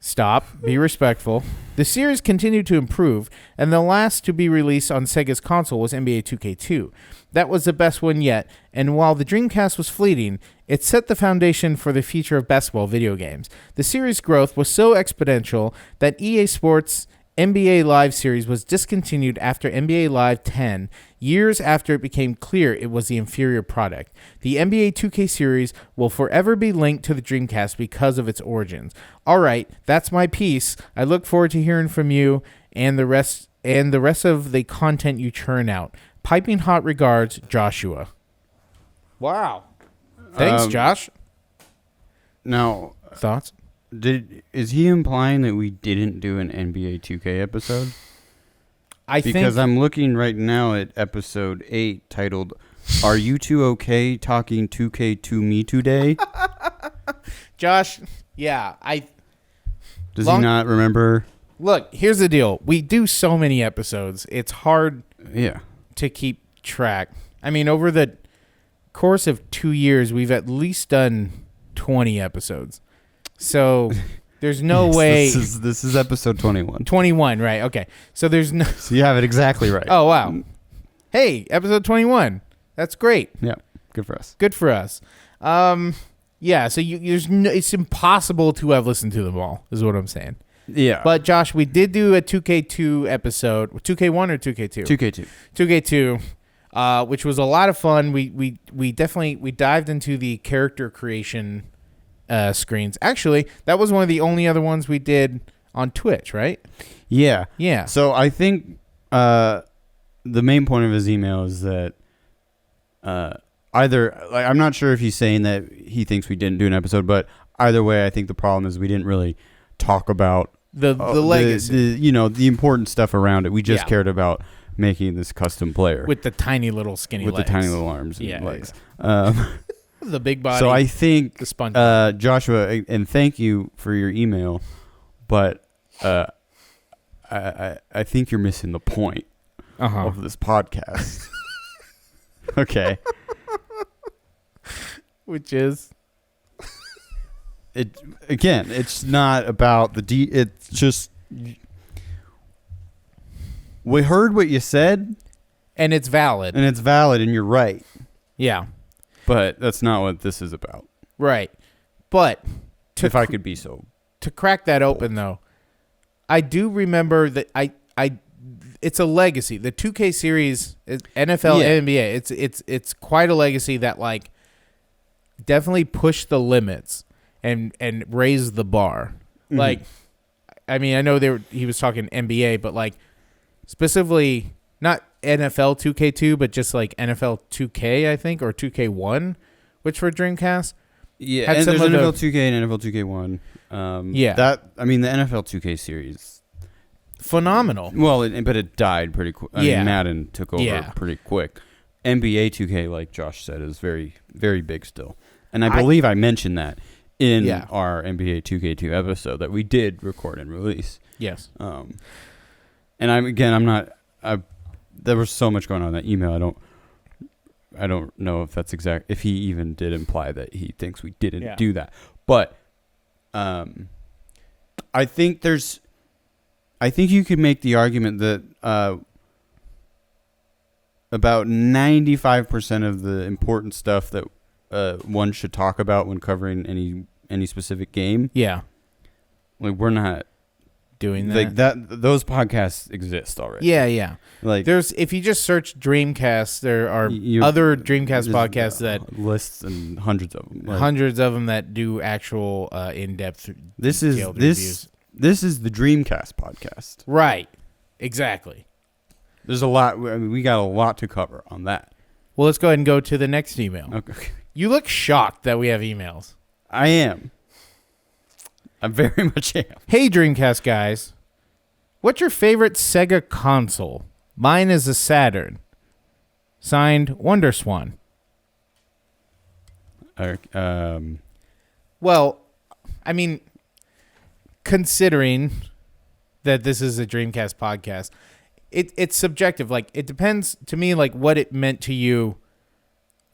A: Stop. Be respectful. The series continued to improve, and the last to be released on Sega's console was NBA 2K2. That was the best one yet, and while the Dreamcast was fleeting, it set the foundation for the future of basketball video games. The series' growth was so exponential that EA Sports NBA Live series was discontinued after NBA Live 10, years after it became clear it was the inferior product. The NBA 2K series will forever be linked to the Dreamcast because of its origins. All right, that's my piece. I look forward to hearing from you and the rest of the content you churn out. Piping hot regards, Joshua. Wow. Thanks, Josh.
B: Now,
A: thoughts?
B: Is he implying that we didn't do an NBA 2K episode? Because I'm looking right now at episode 8 titled, Are You Two Okay Talking 2K to Me Today?
A: Josh, yeah.
B: Does he not remember?
A: Look, here's the deal. We do so many episodes. It's hard to keep track. I mean, over the course of 2 years, we've at least done 20 episodes. So there's no way.
B: This is episode 21.
A: 21, right? Okay. So there's no.
B: So you have it exactly right.
A: Oh wow. Hey, episode 21. That's great.
B: Yeah. Good for us.
A: Good for us. Yeah. So it's impossible to have listened to them all. Is what I'm saying.
B: Yeah.
A: But Josh, we did do a 2K2 episode. 2K1 or 2K2?
B: 2K2.
A: 2K2, which was a lot of fun. We definitely dived into the character creation screens. Actually, that was one of the only other ones we did on Twitch, right?
B: Yeah.
A: Yeah.
B: So I think the main point of his email is that I'm not sure if he's saying that he thinks we didn't do an episode, but either way, I think the problem is we didn't really talk about
A: the legacy,
B: the important stuff around it. We just cared about making this custom player
A: with the tiny little skinny
B: with
A: legs.
B: the tiny little arms and legs.
A: The big body.
B: So I think,
A: the sponge.
B: Joshua, and thank you for your email, but I think you're missing the point of this podcast. Okay.
A: Which is?
B: It's not about it's just, we heard what you said.
A: And it's valid.
B: And you're right.
A: Yeah.
B: But that's not what this is about.
A: Right. But
B: if I could be so.
A: To crack that open, though, I do remember that it's a legacy. The 2K series, NFL and NBA, it's quite a legacy that like definitely pushed the limits and raised the bar. Mm-hmm. Like, I mean, I know he was talking NBA, but like specifically not NFL 2K2, but just like NFL 2K, I think, or 2K1, which for Dreamcast.
B: Yeah, and there's NFL 2K and NFL 2K1. The NFL 2K series,
A: phenomenal.
B: Well, but it died pretty quick. I mean, Madden took over pretty quick. NBA 2K, like Josh said, is very, very big still. And I believe I mentioned that in our NBA 2K2 episode that we did record and release.
A: Yes.
B: And there was so much going on in that email. I don't know if that's if he even did imply that he thinks we didn't do that. But I think you could make the argument that about 95% of the important stuff that one should talk about when covering any specific game.
A: Yeah.
B: Like, we're not
A: doing that.
B: Like those podcasts exist already.
A: Yeah.
B: Like,
A: if you just search Dreamcast, there are other Dreamcast podcasts that
B: lists and hundreds of them.
A: Hundreds of them that do actual in-depth
B: reviews. This is the Dreamcast podcast.
A: Right. Exactly.
B: There's a lot. I mean, we got a lot to cover on that.
A: Well, let's go ahead and go to the next email.
B: Okay.
A: You look shocked that we have emails.
B: I am. I very much am.
A: Hey, Dreamcast guys. What's your favorite Sega console? Mine is a Saturn. Signed, WonderSwan. Well, I mean, considering that this is a Dreamcast podcast, it's subjective. Like, it depends to me, like, what it meant to you,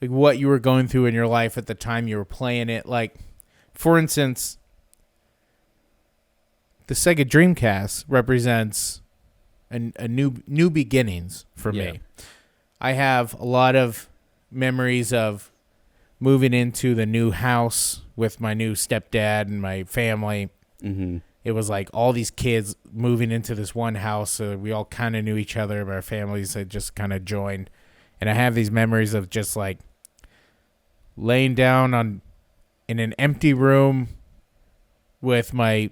A: like, what you were going through in your life at the time you were playing it. Like, for instance, the Sega Dreamcast represents a new beginnings for me. I have a lot of memories of moving into the new house with my new stepdad and my family.
B: Mm-hmm.
A: it was like all these kids moving into this one house. So we all kind of knew each other, but our families had just kind of joined. And I have these memories of just like laying down in an empty room with my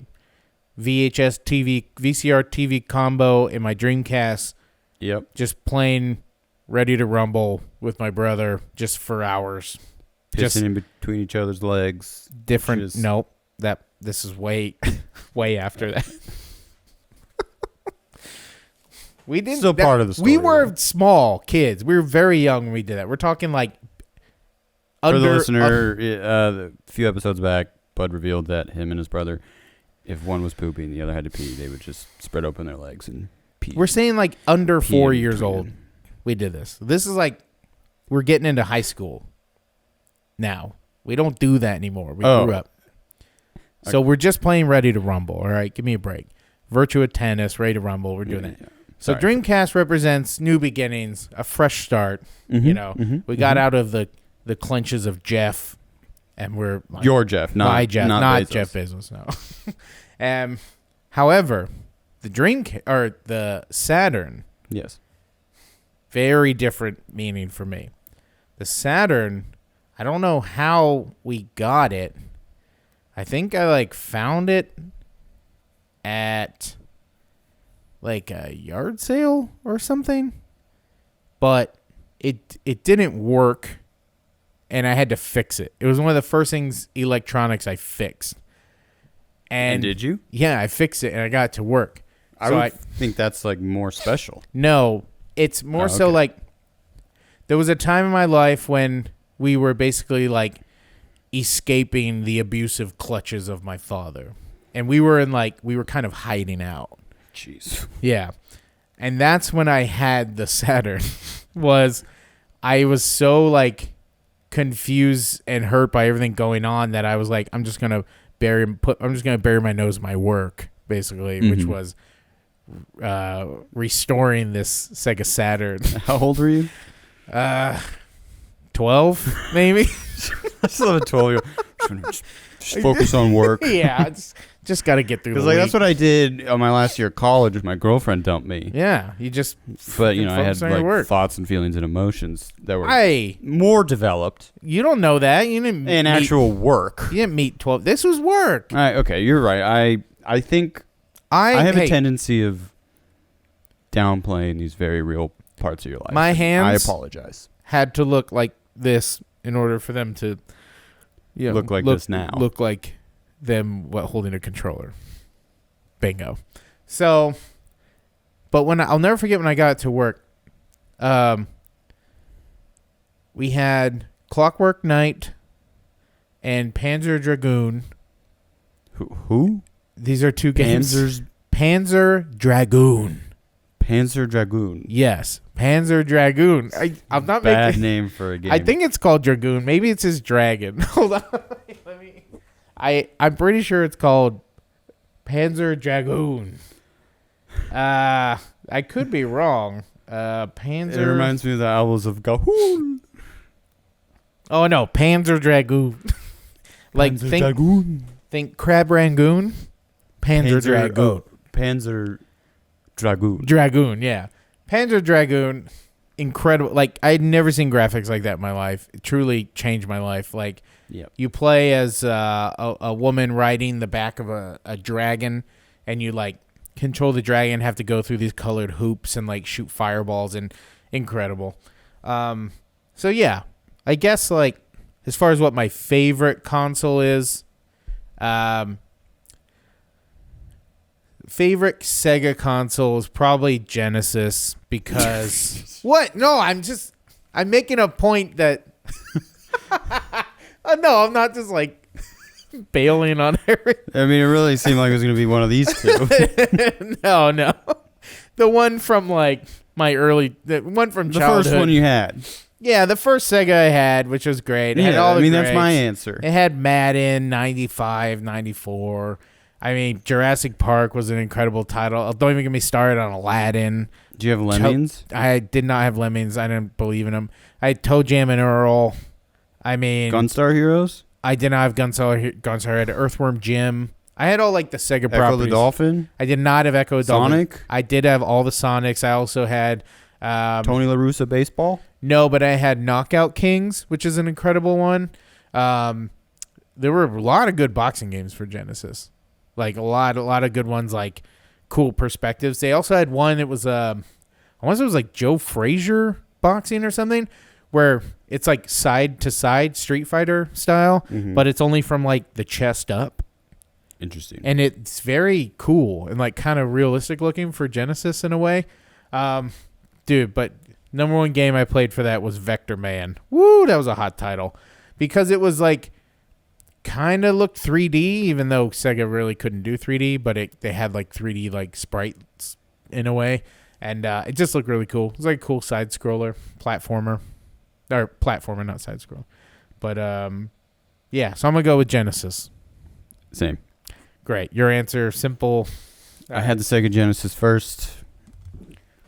A: VCR TV combo and my Dreamcast.
B: Yep.
A: Just playing Ready to Rumble with my brother just for hours.
B: Pissing in between each other's legs.
A: Different. Nope. This is way after that. We didn't.
B: Still part of the story.
A: We were small kids. We were very young when we did that. We're talking like.
B: For the listener, a few episodes back, Bud revealed that him and his brother, if one was pooping, the other had to pee, they would just spread open their legs and pee.
A: We're saying like under 4 years old. We did this. This is like we're getting into high school now. We don't do that anymore. We grew up. So we're just playing Ready to Rumble. All right, give me a break. Virtua Tennis, Ready to Rumble. We're doing that. Yeah. So Dreamcast represents new beginnings, a fresh start.
B: Mm-hmm,
A: We got out of the clenches of Jeff, and we're like,
B: your Jeff, not
A: Jeff, not Bezos. Jeff Bezos. No. However, the Saturn.
B: Yes.
A: Very different meaning for me. The Saturn, I don't know how we got it. I think I like found it at like a yard sale or something, but it didn't work, and I had to fix it. It was one of the first things electronics I fixed. And
B: did you?
A: Yeah, I fixed it and I got it to work.
B: I think that's like more special.
A: No, it's more so like there was a time in my life when we were basically like escaping the abusive clutches of my father. And we were kind of hiding out.
B: Jeez.
A: Yeah. And that's when I had the Saturn. I was so like confused and hurt by everything going on that I was like, I'm just gonna bury my nose in my work, basically, which was restoring this Sega Saturn.
B: How old were you?
A: 12, maybe.
B: I still have a 12-year-old. Just focus on work.
A: Yeah, just got to get through the week.
B: That's what I did on my last year of college. My girlfriend dumped me.
A: Yeah, you just.
B: But I had like thoughts and feelings and emotions that were more developed.
A: You don't know that. You didn't.
B: In actual work.
A: You didn't meet 12. This was work.
B: Okay, you're right. I think I have a tendency of downplaying these very real parts of your life.
A: My hands.
B: I apologize.
A: Had to look like this in order for them to.
B: Look like this now.
A: Look like them holding a controller. Bingo. So, but I'll never forget when I got to work. We had Clockwork Knight and Panzer Dragoon.
B: Who?
A: These are two games. Panzer Dragoon.
B: Panzer Dragoon.
A: Yes, Panzer Dragoon. I'm not making
B: bad name for a game.
A: I think it's called Dragoon. Maybe it's his dragon. Hold on. I'm pretty sure it's called Panzer Dragoon. I could be wrong. Panzer.
B: It reminds me of the Owls of Gahul.
A: Oh no, Panzer Dragoon. Like
B: Panzer Dragoon.
A: Think Crab Rangoon. Panzer Dragoon.
B: Panzer Dragoon.
A: Dragoon, yeah. Panzer Dragoon, incredible. Like, I had never seen graphics like that in my life. It truly changed my life. Like, you play as a woman riding the back of a dragon, and you, like, control the dragon, have to go through these colored hoops and, like, shoot fireballs, and incredible. So, yeah. I guess, like, as far as what my favorite console is, favorite Sega console is probably Genesis because what? No, I'm making a point that no, I'm not just like bailing on everything.
B: I mean, it really seemed like it was going to be one of these two.
A: No. The one from like the one from childhood.
B: The first one you had.
A: Yeah, the first Sega I had, which was great. It had all
B: that's my answer.
A: It had Madden 95, 94. I mean, Jurassic Park was an incredible title. Don't even get me started on Aladdin.
B: Do you have Lemmings?
A: I did not have Lemmings. I didn't believe in them. I had Toe Jam and Earl. I mean...
B: Gunstar Heroes?
A: I did not have Gunstar. I had Earthworm Jim. I had all like the Sega
B: Echo
A: properties.
B: the Dolphin?
A: I did not have Echo the Dolphin.
B: Sonic?
A: I did have all the Sonics. I also had
B: Tony La Russa Baseball?
A: No, but I had Knockout Kings, which is an incredible one. There were a lot of good boxing games for Genesis, like a lot of good ones, like cool perspectives. They also had one. It was I want to say it was like Joe Frazier boxing or something, where it's like side to side Street Fighter style, but it's only from like the chest up.
B: Interesting.
A: And it's very cool and like kind of realistic looking for Genesis in a way. Dude, but number one game I played for that was Vector Man. Woo, that was a hot title. Because it was like kind of looked 3D, even though Sega really couldn't do 3D, but they had like 3D like sprites in a way. And it just looked really cool. It was like a cool side scroller, platformer. Or platformer, not side scroll. But yeah, so I'm going to go with Genesis.
B: Same.
A: Great. Your answer, simple.
B: I had the Sega Genesis first.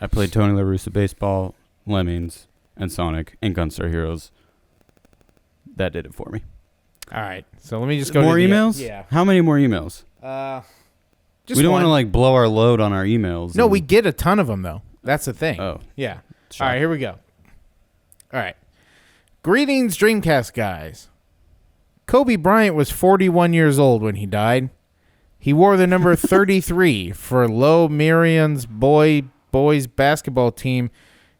B: I played Tony La Russa Baseball, Lemmings, and Sonic, and Gunstar Heroes. That did it for me.
A: All right. So let me just go
B: more
A: to
B: emails?
A: Yeah.
B: How many more emails?
A: Just
B: we don't
A: one.
B: want to like blow our load on our emails.
A: No, we get a ton of them though. That's the thing.
B: Oh.
A: Yeah.
B: Sure.
A: All right, here we go. All right. Greetings, Dreamcast guys. Kobe Bryant was 41 years old when he died. He wore the number 33 for Low Marion's boys basketball team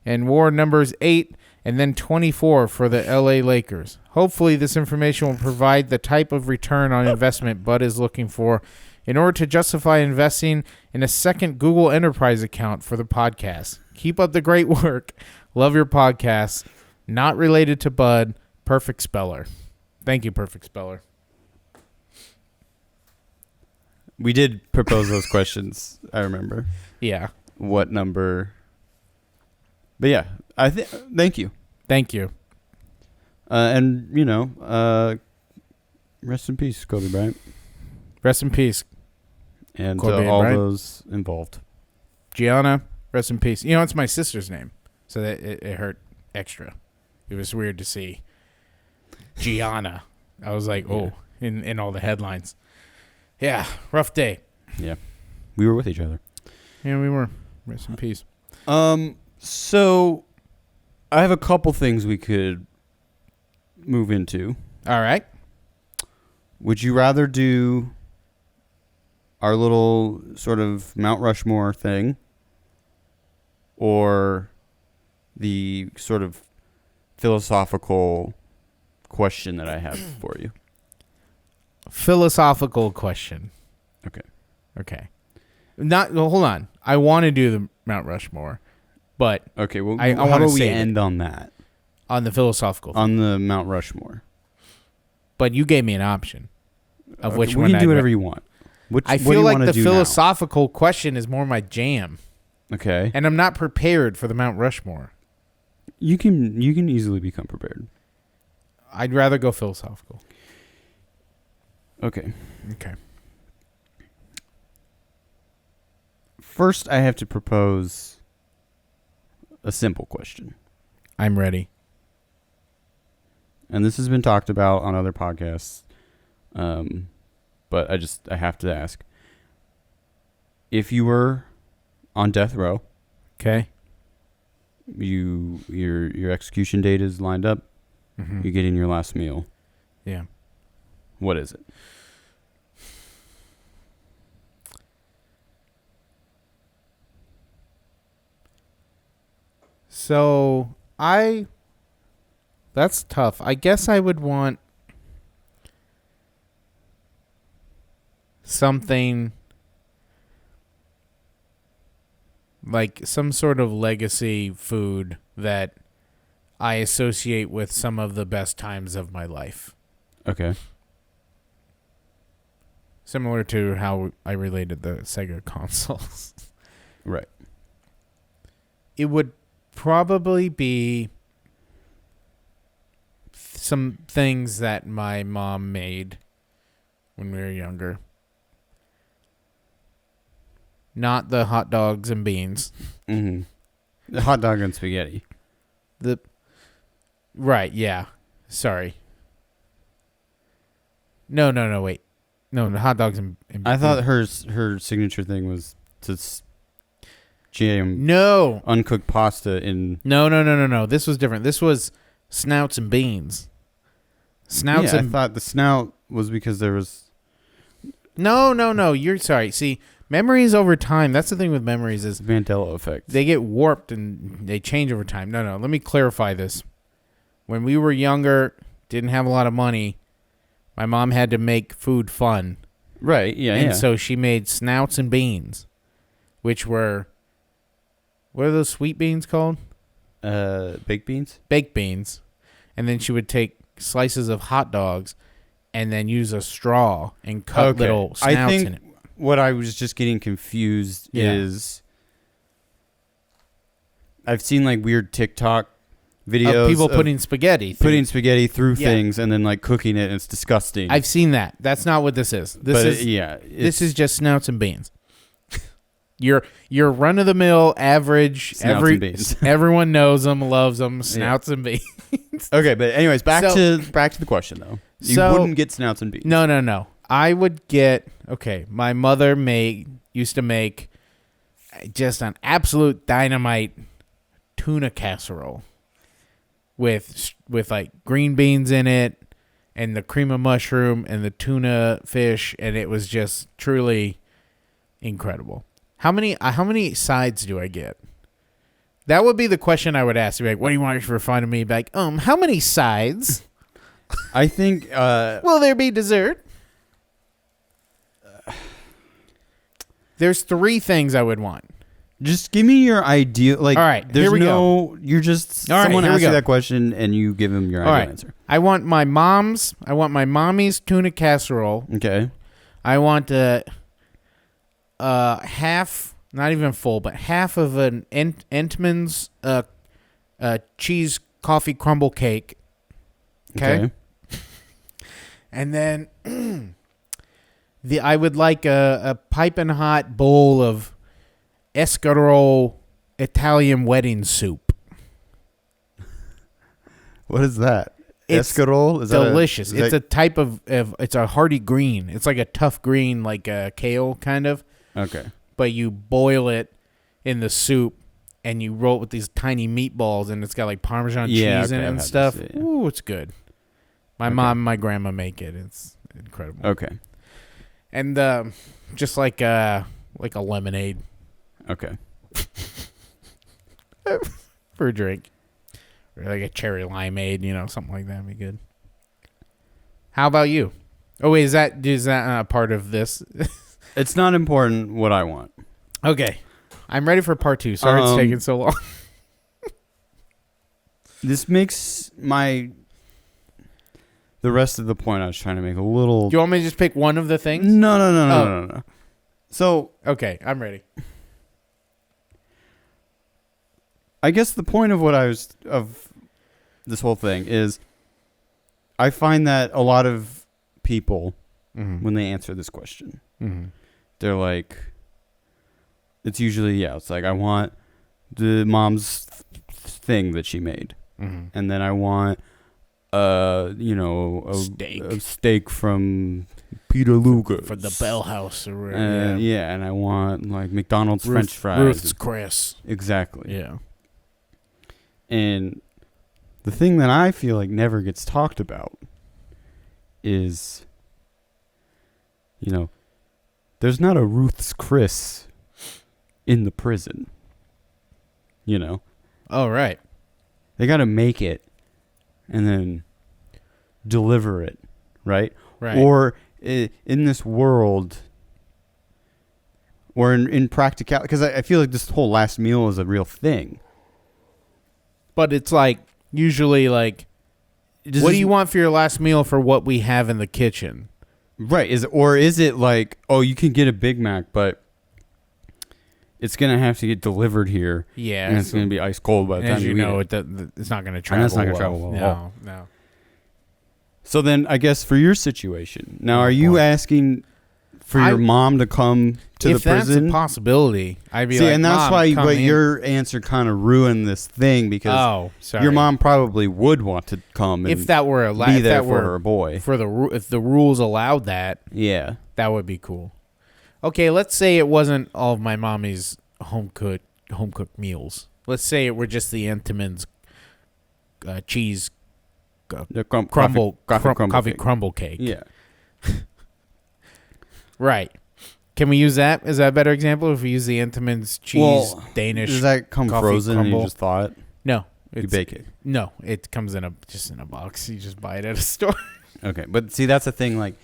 A: and wore numbers 8 and then 24 for the LA Lakers. Hopefully this information will provide the type of return on investment Bud is looking for in order to justify investing in a second Google Enterprise account for the podcast. Keep up the great work. Love your podcast. Not related to Bud. Perfect Speller. Thank you, Perfect Speller.
B: We did propose those questions, I remember.
A: Yeah.
B: What number? But yeah, thank you.
A: Thank you.
B: And, rest in peace, Kobe Bryant.
A: Rest in peace,
B: And
A: Kobe
B: all
A: Bryant.
B: those involved.
A: Gianna, rest in peace. You know, it's my sister's name, so that it hurt extra. It was weird to see Gianna. I was like, oh, in all the headlines. Yeah, rough day.
B: Yeah. We were with each other.
A: Yeah, we were. Rest in peace.
B: So I have a couple things we could move into.
A: All right.
B: Would you rather do our little sort of Mount Rushmore thing or the sort of philosophical question that I have for you?
A: Philosophical question. Okay. Hold on. I want to do the Mount Rushmore, but
B: Okay, well,
A: I
B: how
A: wanna
B: do we
A: save it.
B: end on that?
A: on the philosophical.
B: On the Mount Rushmore.
A: But you gave me an option of
B: Okay,
A: which
B: we
A: one
B: can do
A: I'd
B: whatever you want.
A: I
B: what do
A: feel
B: you
A: like
B: wanna
A: the
B: do now?
A: philosophical question is more my jam,
B: Okay.
A: and I'm not prepared for the Mount Rushmore.
B: You can easily become prepared.
A: I'd rather go philosophical.
B: Okay.
A: Okay.
B: First, I have to propose a simple question.
A: I'm ready.
B: And this has been talked about on other podcasts. But I have to ask. If you were on death row,
A: Okay.
B: your execution date is lined up,
A: Mm-hmm.
B: you're getting your last meal.
A: Yeah.
B: What is it?
A: So that's tough. I guess I would want something like some sort of legacy food that I associate with some of the best times of my life.
B: Okay.
A: Similar to how I related the Sega consoles.
B: Right.
A: It would probably be some things that my mom made when we were younger. Not the hot dogs and beans.
B: Mm-hmm. The hot dog and spaghetti.
A: Right, yeah. Sorry. No, wait. No, the hot dogs and
B: I thought her signature thing was to jam
A: No.
B: uncooked pasta in.
A: No. This was different. This was snouts and beans. Snouts
B: I
A: and
B: thought the snout was because there was.
A: No. You're sorry. See, memories over time. That's the thing with memories is
B: Mandela effect.
A: they get warped and they change over time. No. Let me clarify this. When we were younger, didn't have a lot of money, my mom had to make food fun.
B: Right,
A: And so she made snouts and beans, which were, what are those sweet beans called?
B: Baked beans?
A: Baked beans. And then she would take slices of hot dogs and then use a straw and cut little snouts in it.
B: What I was just getting confused is I've seen like weird TikTok videos
A: of people putting spaghetti
B: through things and then like cooking it, and it's disgusting.
A: I've seen that. That's not what this is. This is just snouts and beans. Your run of the mill average
B: snouts and beans.
A: Everyone knows them, loves them, snouts and beans.
B: Okay, but anyways, back to the question though. You wouldn't get snouts and beans.
A: No. I would get my mother used to make just an absolute dynamite tuna casserole with like green beans in it and the cream of mushroom and the tuna fish, and it was just truly incredible. How many sides do I get? That would be the question I would ask. Be like, what do you want for fun of me? Be like, how many sides?
B: I think
A: will there be dessert? There's 3 things I would want.
B: Just give me your idea. Like,
A: all right,
B: there's
A: here we go.
B: You're just
A: all
B: someone
A: right,
B: asks you that question and you give them your ideal answer.
A: I want my mommy's tuna casserole.
B: Okay.
A: I want half, not even full, but half of an Entman's cheese coffee crumble cake. Okay. And then I would like a piping hot bowl of escarole Italian wedding soup.
B: What is that?
A: It's
B: escarole? Is
A: delicious. It's a type of it's a hearty green. It's like a tough green, like a kale kind of.
B: Okay.
A: But you boil it in the soup and you roll it with these tiny meatballs, and it's got like Parmesan cheese in it and stuff. Ooh, it's good. My mom and my grandma make it. It's incredible.
B: Okay.
A: And just like a lemonade.
B: Okay.
A: For a drink. Or like a cherry limeade, something like that would be good. How about you? Oh, wait, is that part of this?
B: It's not important what I want.
A: Okay. I'm ready for part 2. Sorry it's taking so long.
B: This makes the rest of the point I was trying to make a little...
A: Do you want me to just pick one of the things?
B: No. So...
A: Okay, I'm ready.
B: I guess the point of this whole thing is I find that a lot of people, when they answer this question, they're like, it's usually, it's like, I want the mom's thing that she made. And then I want, a steak from Peter Luger.
A: For the Bell House. Or
B: and I want, like, McDonald's French fries.
A: Ruth's Chris.
B: Exactly.
A: Yeah.
B: And the thing that I feel like never gets talked about is, there's not a Ruth's Chris in the prison.
A: Oh, right.
B: They got to make it and then deliver it, right?
A: Right.
B: Or in this world, or in practicality, because I feel like this whole last meal is a real thing.
A: But it's like, usually like, what do you want for your last meal for what we have in the kitchen?
B: Right. Is it like, oh, you can get a Big Mac, but it's going to have to get delivered here.
A: Yeah.
B: And it's going to be ice cold by the time you eat it.
A: It's not going to travel.
B: And it's not going to travel well.
A: No.
B: So then I guess for your situation, now are you asking for your mom to come to the prison.
A: If that's a possibility, I'd be
B: and that's why your answer kind of ruined this thing because your mom probably would want to come and
A: if that were
B: be there for her boy.
A: If the rules allowed that, that would be cool. Okay, let's say it wasn't all of my mommy's home cooked meals. Let's say it were just the Entenmann's cheese coffee crumble cake.
B: Yeah.
A: Right. Can we use that? Is that a better example if we use the Entenmann's cheese Danish?
B: Does that come frozen and you just thaw it?
A: No.
B: You bake it?
A: No. It comes just in a box. You just buy it at a store.
B: Okay. But see, that's the thing. Like,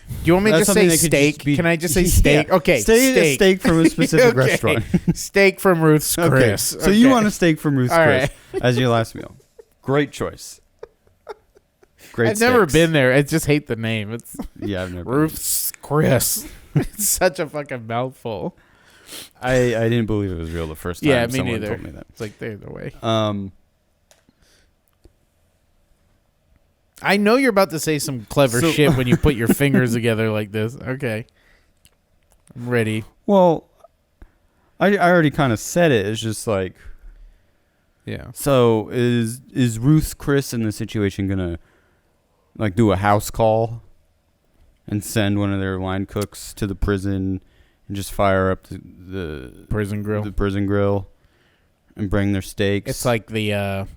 A: do you want me to just say steak? Can I just say steak? Yeah. Okay.
B: Steak from a specific restaurant.
A: Steak from Ruth's Chris.
B: So you want a steak from Ruth's Chris as your last meal. Great choice.
A: I've never been there. I just hate the name. It's
B: I've never
A: Ruth's Chris. It's such a fucking mouthful.
B: I didn't believe it was real the first time someone told me that.
A: It's like there's no way. I know you're about to say some clever shit when you put your fingers together like this. Okay. I'm ready.
B: Well, I already kind of said it. It's just like,
A: yeah.
B: So is Ruth's Chris in the situation gonna like do a house call and send one of their line cooks to the prison and just fire up the
A: prison
B: grill and bring their steaks?
A: It's like the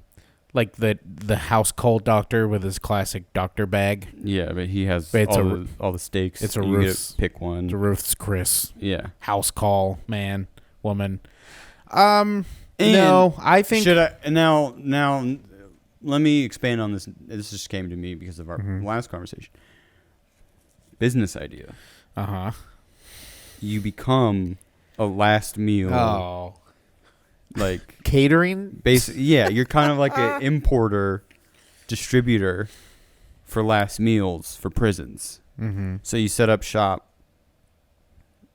A: house call doctor with his classic doctor bag.
B: Yeah, but he has all the steaks.
A: It's a Ruth's.
B: Pick one.
A: It's a Ruth's Chris.
B: Yeah.
A: House call, man, woman. No, I think.
B: Should I now? Let me expand on this. This just came to me because of our last conversation. Business idea. You become a last meal.
A: Oh.
B: Like
A: catering?
B: Yeah, you're kind of like an importer, distributor for last meals for prisons.
A: Mm-hmm.
B: So you set up shop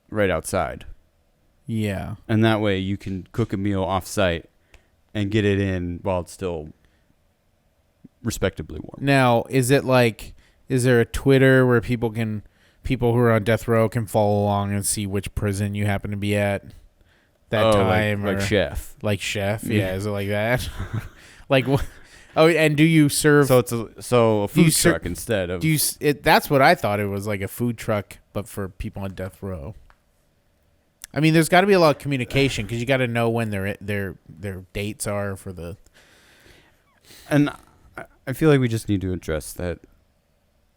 B: right outside.
A: Yeah.
B: And that way you can cook a meal off-site and get it in while it's still respectably warm.
A: Now, is there a Twitter where people who are on death row can follow along and see which prison you happen to be at that time?
B: Like Chef.
A: Like Chef? Yeah, is it like that? Like what? Oh, and do you serve?
B: So it's a food truck instead of.
A: That's what I thought it was, like a food truck, but for people on death row. I mean, there's got to be a lot of communication because you got to know when their dates are for the.
B: And I feel like we just need to address that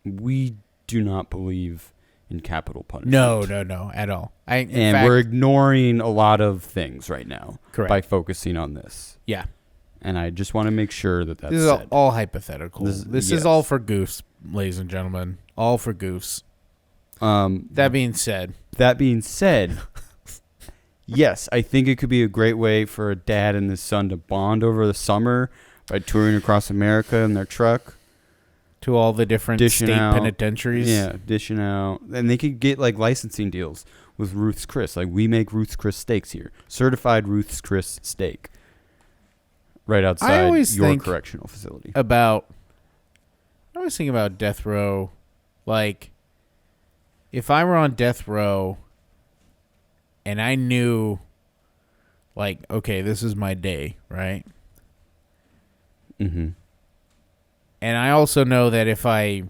B: we do not believe in capital punishment.
A: No, at all.
B: We're ignoring a lot of things right now.
A: Correct.
B: By focusing on this.
A: Yeah.
B: And I just want to make sure that's
A: this is all hypothetical. This is all for goofs, ladies and gentlemen. All for goofs. That being said,
B: yes, I think it could be a great way for a dad and his son to bond over the summer by touring across America in their truck.
A: To all the different state penitentiaries.
B: Yeah, dishing out. And they could get like licensing deals with Ruth's Chris. Like, we make Ruth's Chris steaks here. Certified Ruth's Chris steak. Right outside your correctional facility.
A: I always think about death row. Like, if I were on death row and I knew, like, okay, this is my day, right?
B: Mm-hmm.
A: And I also know that if I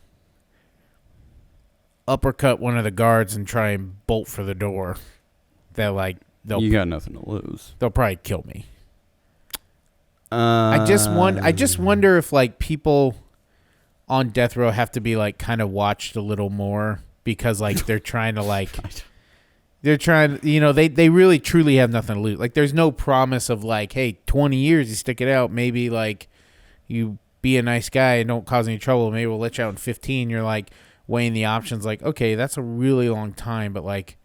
A: uppercut one of the guards and try and bolt for the door,
B: you got nothing to lose.
A: They'll probably kill me. I just wonder if like people on death row have to be like kind of watched a little more because like they're trying to like they really truly have nothing to lose. Like there's no promise of like, hey, 20 years you stick it out, maybe like you be a nice guy and don't cause any trouble, maybe we'll let you out in 15. You're like weighing the options like, okay, that's a really long time, but like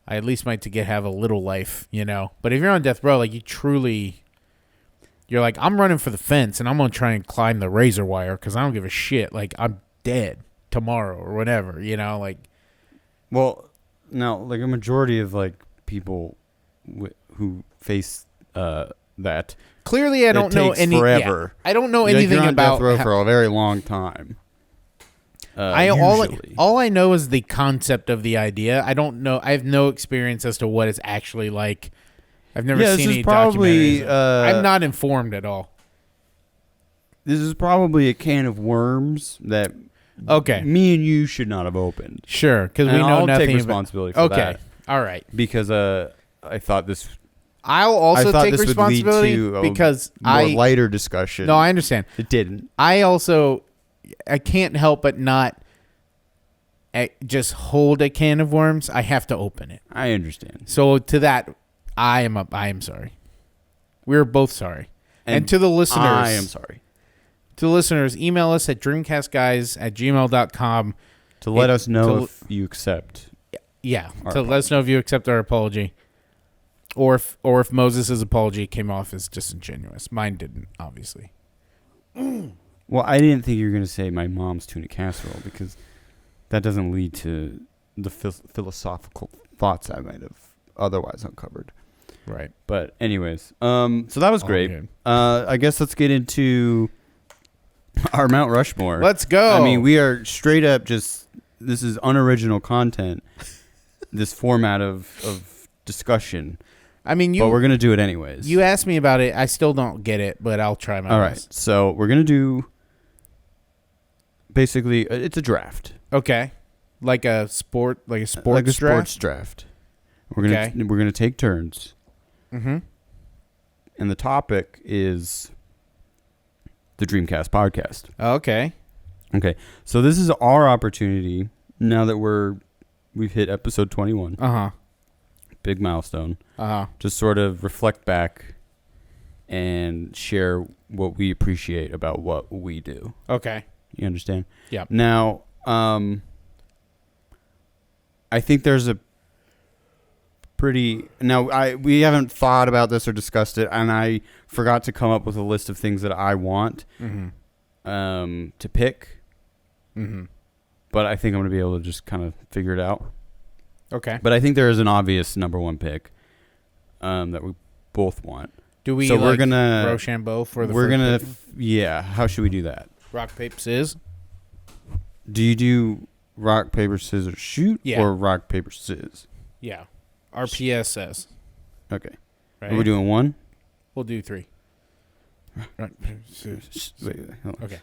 A: I at least might have a little life, you know. But if you're on death row, like you're like, I'm running for the fence and I'm going to try and climb the razor wire because I don't give a shit. Like, I'm dead tomorrow or whatever, you know? Like,
B: well, now, like a majority of, like, people who face that.
A: Clearly, I don't know any.
B: Forever.
A: Yeah, I don't know anything
B: you're on
A: about
B: death row for a very long time. Usually.
A: All I know is the concept of the idea. I don't know. I have no experience as to what it's actually like. I've never seen any documentaries. I'm not informed at all.
B: This is probably a can of worms that me and you should not have opened.
A: Sure, because we know
B: I'll
A: nothing.
B: Take responsibility for that.
A: All right.
B: Because I thought this.
A: I'll also take responsibility
B: would lead to
A: because
B: more lighter discussion.
A: No, I understand.
B: It didn't.
A: I can't help but not just hold a can of worms. I have to open it.
B: I understand.
A: So to that, I am sorry. We're both sorry. And to the listeners,
B: I am sorry.
A: To the listeners, email us at dreamcastguys@gmail.com
B: to let us know if you accept.
A: Yeah, to let us know if you accept our apology. Or if Moses' apology came off as disingenuous. Mine didn't, obviously.
B: Well, I didn't think you were going to say my mom's tuna casserole because that doesn't lead to the philosophical thoughts I might have otherwise uncovered.
A: Right.
B: But anyways, so that was great. I guess let's get into our Mount Rushmore.
A: Let's go.
B: I mean, we are straight up just, this is unoriginal content, this format of discussion.
A: I mean,
B: but we're going to do it anyways.
A: You asked me about it. I still don't get it, but I'll try my best.
B: All right. So we're going to do basically, it's a draft.
A: Okay. Like a sports
B: draft. We're going to take turns.
A: Mm-hmm.
B: And the topic is the Dreamcast podcast.
A: Okay.
B: Okay. So this is our opportunity now that we've hit episode 21.
A: Uh-huh.
B: Big milestone.
A: Uh-huh.
B: Just sort of reflect back and share what we appreciate about what we do.
A: Okay.
B: You understand?
A: Yeah.
B: Now, I think there's a pretty... Now, we haven't thought about this or discussed it, and I forgot to come up with a list of things that I want to pick.
A: Mm-hmm.
B: But I think I'm going to be able to just kind of figure it out.
A: Okay.
B: But I think there is an obvious number one pick that we both want.
A: Do we
B: we're gonna
A: Rochambeau for the
B: We're
A: first
B: going to... Yeah. How should we do that?
A: Rock, paper, scissors?
B: Do you do rock, paper, scissors, shoot?
A: Yeah.
B: Or rock, paper, scissors?
A: Yeah. RPSS.
B: Okay.
A: Right?
B: Are we doing one?
A: We'll do three. Rock, paper, scissors.
B: Wait, hold on.
A: Okay.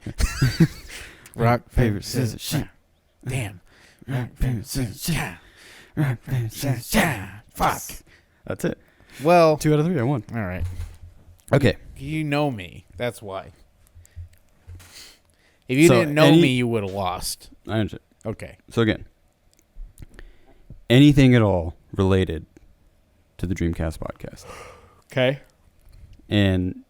A: Rock, paper, scissors, shoot. Damn. Rock, paper, scissors, shoot. Rock, paper, scissors, shoot. Fuck.
B: That's it.
A: Well.
B: 2 out of 3. I won.
A: All right.
B: Okay.
A: You know me. That's why. If you didn't know me, you would have lost.
B: I understand.
A: Okay.
B: So again, anything at all related to the Dreamcast podcast.
A: Okay.
B: And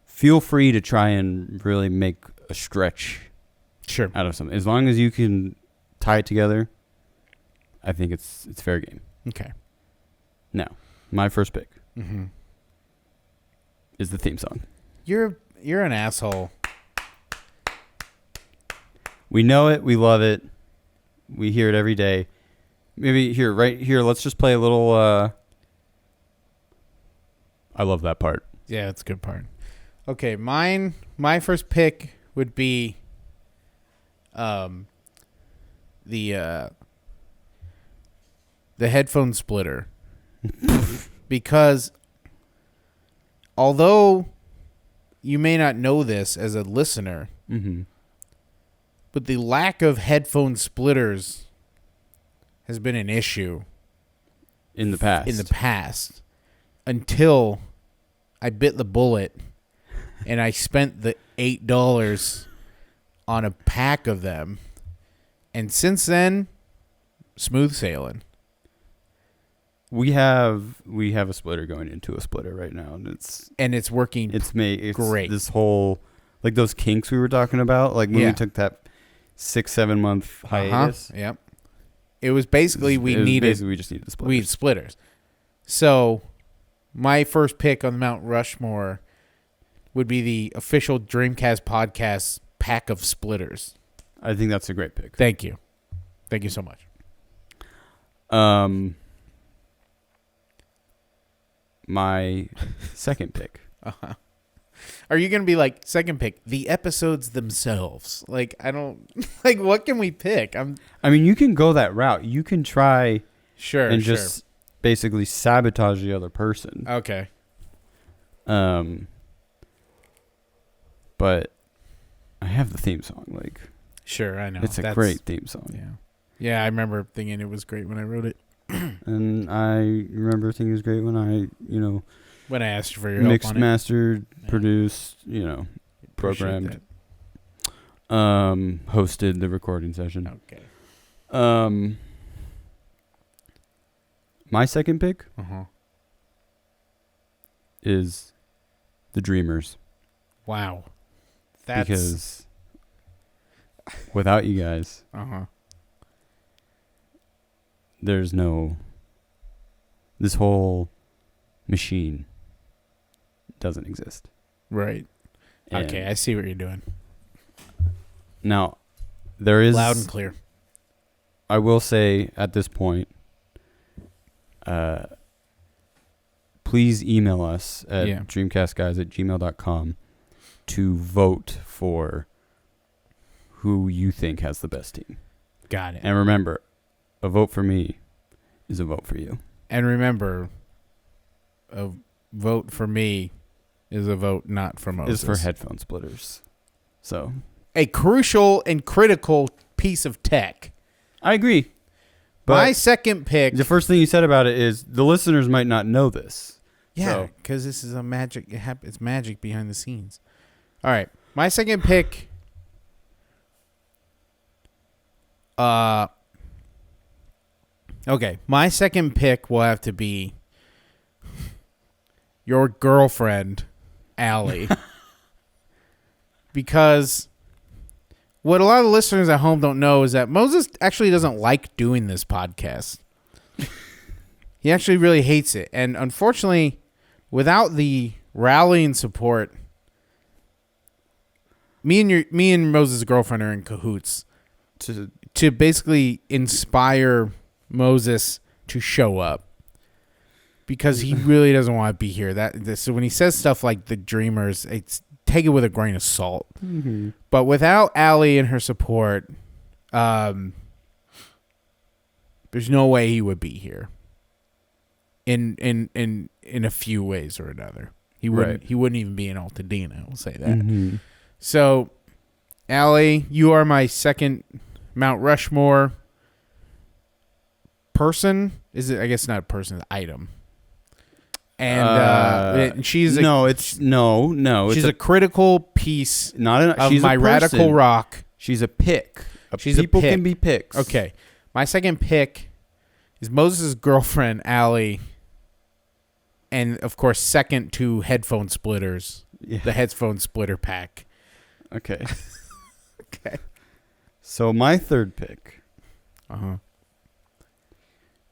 B: feel free to try and really make a stretch out of something. As long as you can tie it together, I think it's fair game.
A: Okay.
B: Now, my first pick is the theme song.
A: You're an asshole.
B: We know it. We love it. We hear it every day. Maybe right here, let's just play a little... I love that part.
A: Yeah, it's a good part. Okay, my first pick would be the headphone splitter. Because although you may not know this as a listener, but the lack of headphone splitters has been an issue
B: in the past
A: until I bit the bullet and I spent the $8 on a pack of them, and since then, smooth sailing.
B: We have a splitter going into a splitter right now, and it's
A: working.
B: It's
A: great.
B: This whole, like those kinks we were talking about, like when we took that 6-7 month hiatus.
A: Yep. It was basically we just needed the splitters. We need splitters. So my first pick on the Mount Rushmore would be the official Dreamcast podcast pack of splitters.
B: I think that's a great pick.
A: Thank you. Thank you so much.
B: My second pick
A: Are you going to be like, second pick, the episodes themselves? Like, I don't, like, what can we pick?
B: I mean, you can go that route. You can try and
A: Sure.
B: just basically sabotage the other person.
A: Okay.
B: But I have the theme song. Like,
A: Sure, I know.
B: it's a great theme song.
A: Yeah. Yeah, I remember thinking it was great when I wrote it.
B: And I remember thinking it was great when I,
A: When I asked for your help
B: mixed,
A: on it.
B: mastered,
A: Yeah.
B: produced,
A: Appreciate
B: programmed,
A: that.
B: hosted the recording session.
A: Okay.
B: My second pick
A: Uh-huh.
B: is The Dreamers.
A: Wow. That's...
B: Because without you guys,
A: Uh-huh.
B: there's no... This whole machine doesn't exist.
A: Right.
B: And
A: Okay, I see what you're doing.
B: now, there is...
A: Loud and clear.
B: I will say at this point, please email us at dreamcastguys@gmail.com to vote for who you think has the best team.
A: Got it.
B: And remember, a vote for me is a vote for you.
A: And remember, a vote for me is a vote not for Moses.
B: It's for headphone splitters. So
A: a crucial and critical piece of tech.
B: I agree. But
A: my second pick.
B: the first thing you said about it is the listeners might not know this.
A: Yeah, because this is a magic. It's magic behind the scenes. All right, my second pick. Okay, my second pick will have to be your girlfriend, Allie, because what a lot of listeners at home don't know is that Moses actually doesn't like doing this podcast. He actually really hates it, and unfortunately, without the rallying support, me and Moses' girlfriend are in cahoots to basically inspire Moses to show up, because he really doesn't want to be here. So when he says stuff like the Dreamers, take it with a grain of salt.
B: Mm-hmm.
A: But without Allie and her support, there's no way he would be here. In a few ways or another, he wouldn't.
B: Right.
A: He wouldn't even be in Altadena. I'll say that.
B: Mm-hmm.
A: So, Allie, you are my second Mount Rushmore person. Is it? I guess not a person, an item. And she's
B: She's
A: a critical piece
B: of my
A: radical rock.
B: She's a pick.
A: People
B: can be picks.
A: Okay, my second pick is Moses' girlfriend, Allie, and of course, second to headphone splitters, the headphone splitter pack.
B: Okay.
A: Okay.
B: So my third pick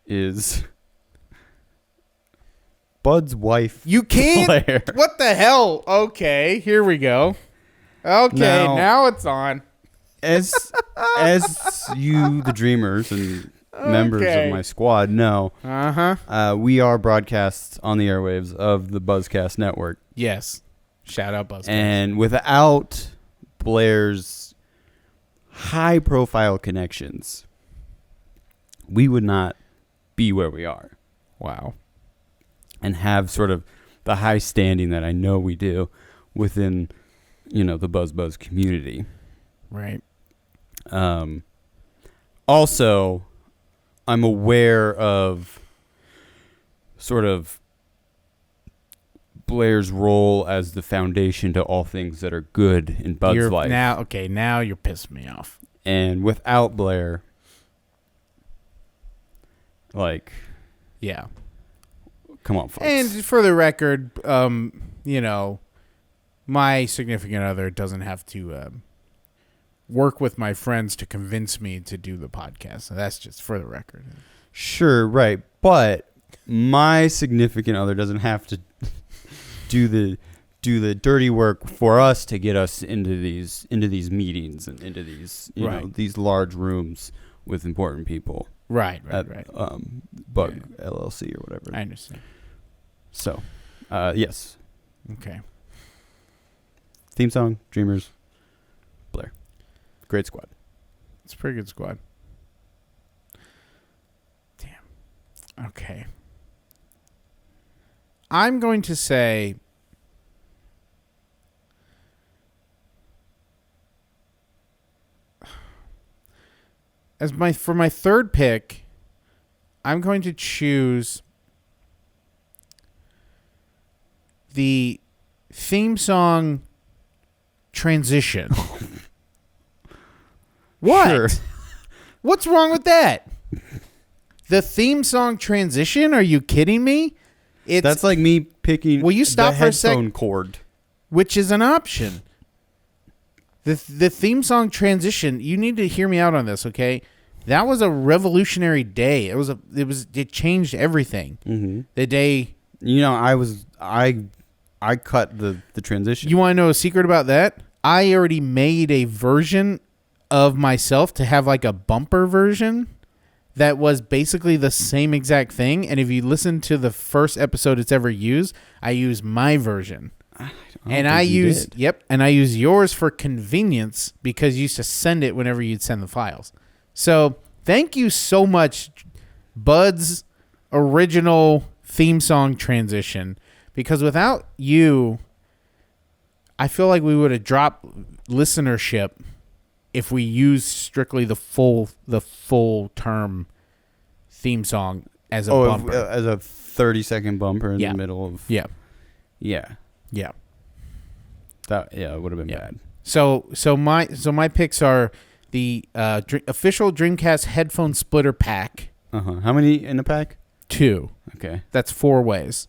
A: is
B: Bud's wife.
A: You can't.
B: Blair.
A: What the hell? Okay, here we go. Okay, now it's on.
B: As you, the Dreamers, and members of my squad know, we are broadcasts on the airwaves of the Buzzcast network.
A: Yes. Shout out Buzzcast.
B: And without Blair's high-profile connections, we would not be where we are.
A: Wow.
B: And have sort of the high standing that I know we do within, the Buzz community.
A: Right.
B: Also, I'm aware of sort of Blair's role as the foundation to all things that are good in Bud's life.
A: Now you're pissing me off.
B: And without Blair,
A: yeah.
B: Come on, folks.
A: And for the record, my significant other doesn't have to work with my friends to convince me to do the podcast. So that's just for the record.
B: Sure, right. But my significant other doesn't have to do the dirty work for us to get us into these meetings and into these these large rooms with important people.
A: Right.
B: Bug LLC or whatever.
A: I understand.
B: So, yes.
A: Okay.
B: Theme song, Dreamers, Blair. Great squad.
A: It's a pretty good squad. Damn. Okay. I'm going to say for my third pick, I'm going to choose the theme song transition. What?
B: Sure.
A: What's wrong with that? The theme song transition? Are you kidding me?
B: That's like me picking
A: Will you stop
B: the
A: for a sec?
B: headphone cord.
A: Which is an option. The theme song transition, you need to hear me out on this, okay? That was a revolutionary day. It changed everything.
B: Mm-hmm.
A: The day.
B: You know, I cut the transition.
A: You want to know a secret about that? I already made a version of myself to have like a bumper version that was basically the same exact thing. And if you listen to the first episode it's ever used, I use my version. I use yours for convenience because you used to send it whenever you'd send the files. So thank you so much, Bud's original theme song transition, because without you, I feel like we would have dropped listenership if we used strictly the full term theme song as a bumper.
B: As a 30-second bumper in
A: Yeah.
B: the middle of
A: Yeah.
B: That it would have been bad.
A: So my picks are the official Dreamcast headphone splitter pack.
B: How many in the pack?
A: 2.
B: Okay.
A: That's 4 ways.